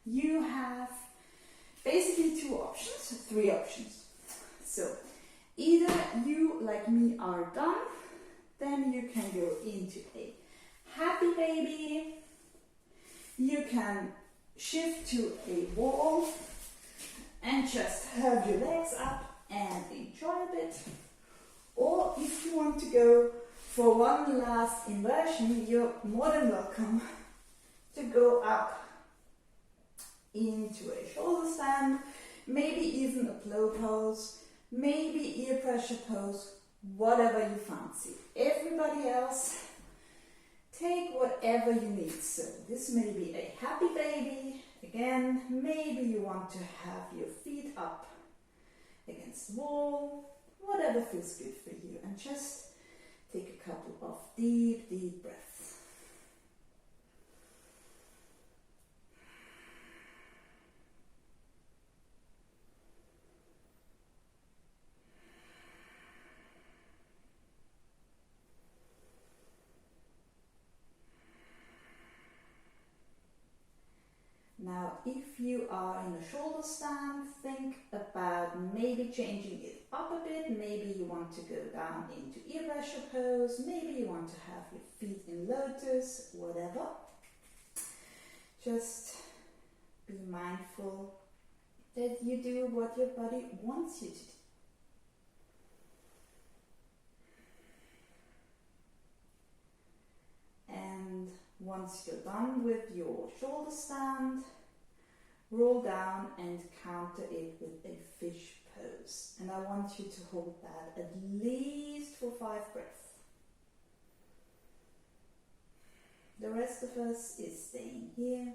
you have basically 2 options, 3 options. So, either you, like me, are done, then you can go into a happy baby. You can shift to a wall and just have your legs up and enjoy a bit. Or if you want to go for one last inversion, you're more than welcome to go up into a shoulder stand, maybe even a pillow pose, maybe ear pressure pose, whatever you fancy. Everybody else, take whatever you need. So this may be a happy baby. Again, maybe you want to have your feet up against the wall, whatever feels good for you, and just take a couple of deep, deep breaths. Now, if you are in a shoulder stand, think about maybe changing it up a bit. Maybe you want to go down into ear pressure pose. Maybe you want to have your feet in lotus, whatever. Just be mindful that you do what your body wants you to do. And once you're done with your shoulder stand, roll down and counter it with a fish pose. And I want you to hold that at least for 5 breaths. The rest of us is staying here.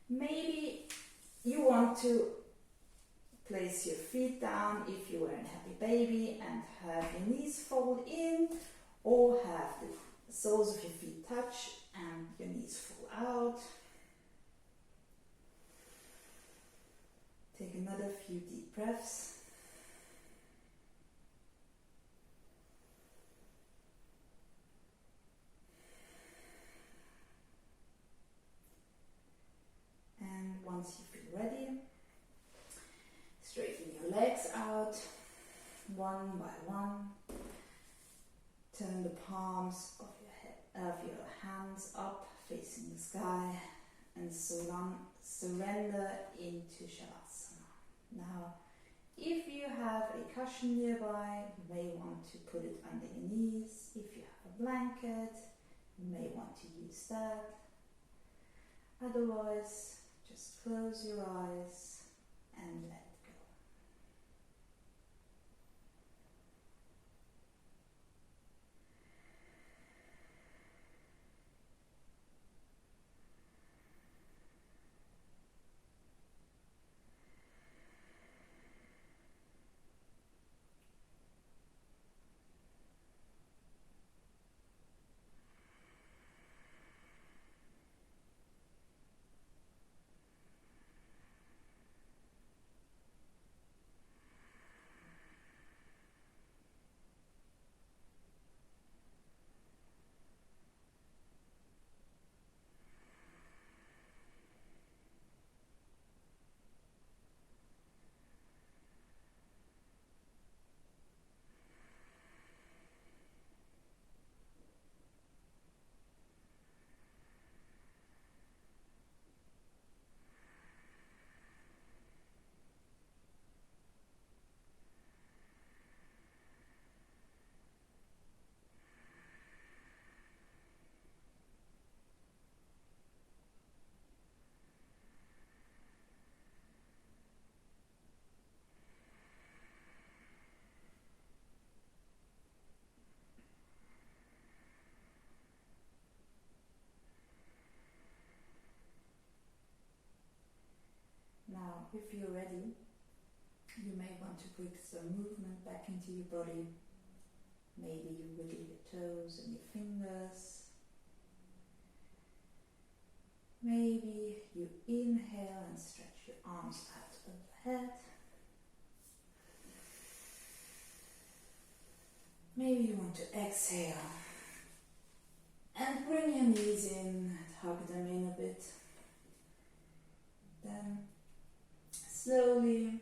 Maybe you want to place your feet down if you were in happy baby and have your knees fold in, or have the soles of your feet touch and your knees fall out. Take another few deep breaths. out one by one. Turn the palms of your hands up, facing the sky, and surrender into Shavasana. Now, if you have a cushion nearby, you may want to put it under your knees. If you have a blanket, you may want to use that. Otherwise, just close your eyes and let go. Now, if you're ready, you may want to put some movement back into your body. Maybe you wiggle your toes and your fingers. Maybe you inhale and stretch your arms out overhead. Maybe you want to exhale and bring your knees in and hug them in a bit. Then slowly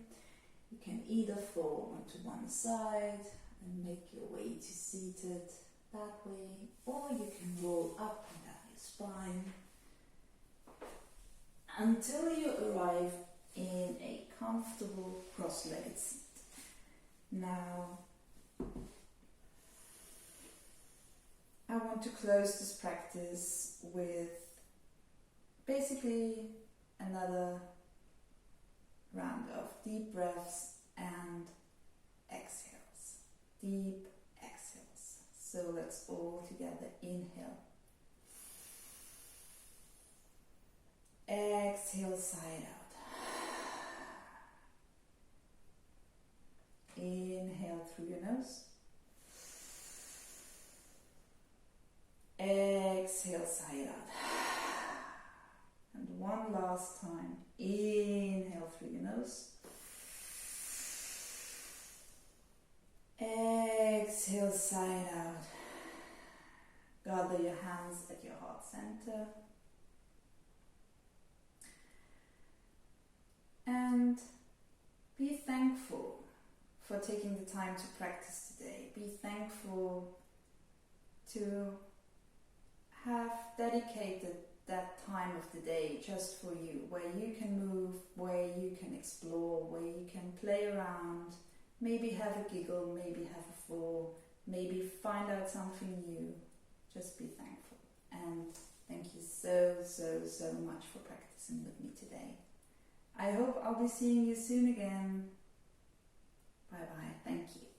you can either fall onto one side and make your way to seated that way, or you can roll up and down your spine until you arrive in a comfortable cross-legged seat. Now, I want to close this practice with basically another round of deep breaths and exhales. Deep exhales. So let's all together inhale. Exhale, side out. Inhale through your nose. Exhale, side out. And one last time. Inhale through your nose. Exhale, side out. Gather your hands at your heart center. And be thankful for taking the time to practice today. Be thankful to have dedicated that time of the day just for you, where you can move, where you can explore, where you can play around, maybe have a giggle, maybe have a fall, maybe find out something new. Just be thankful. And thank you so much for practicing with me today. I hope I'll be seeing you soon again. Bye bye. Thank you.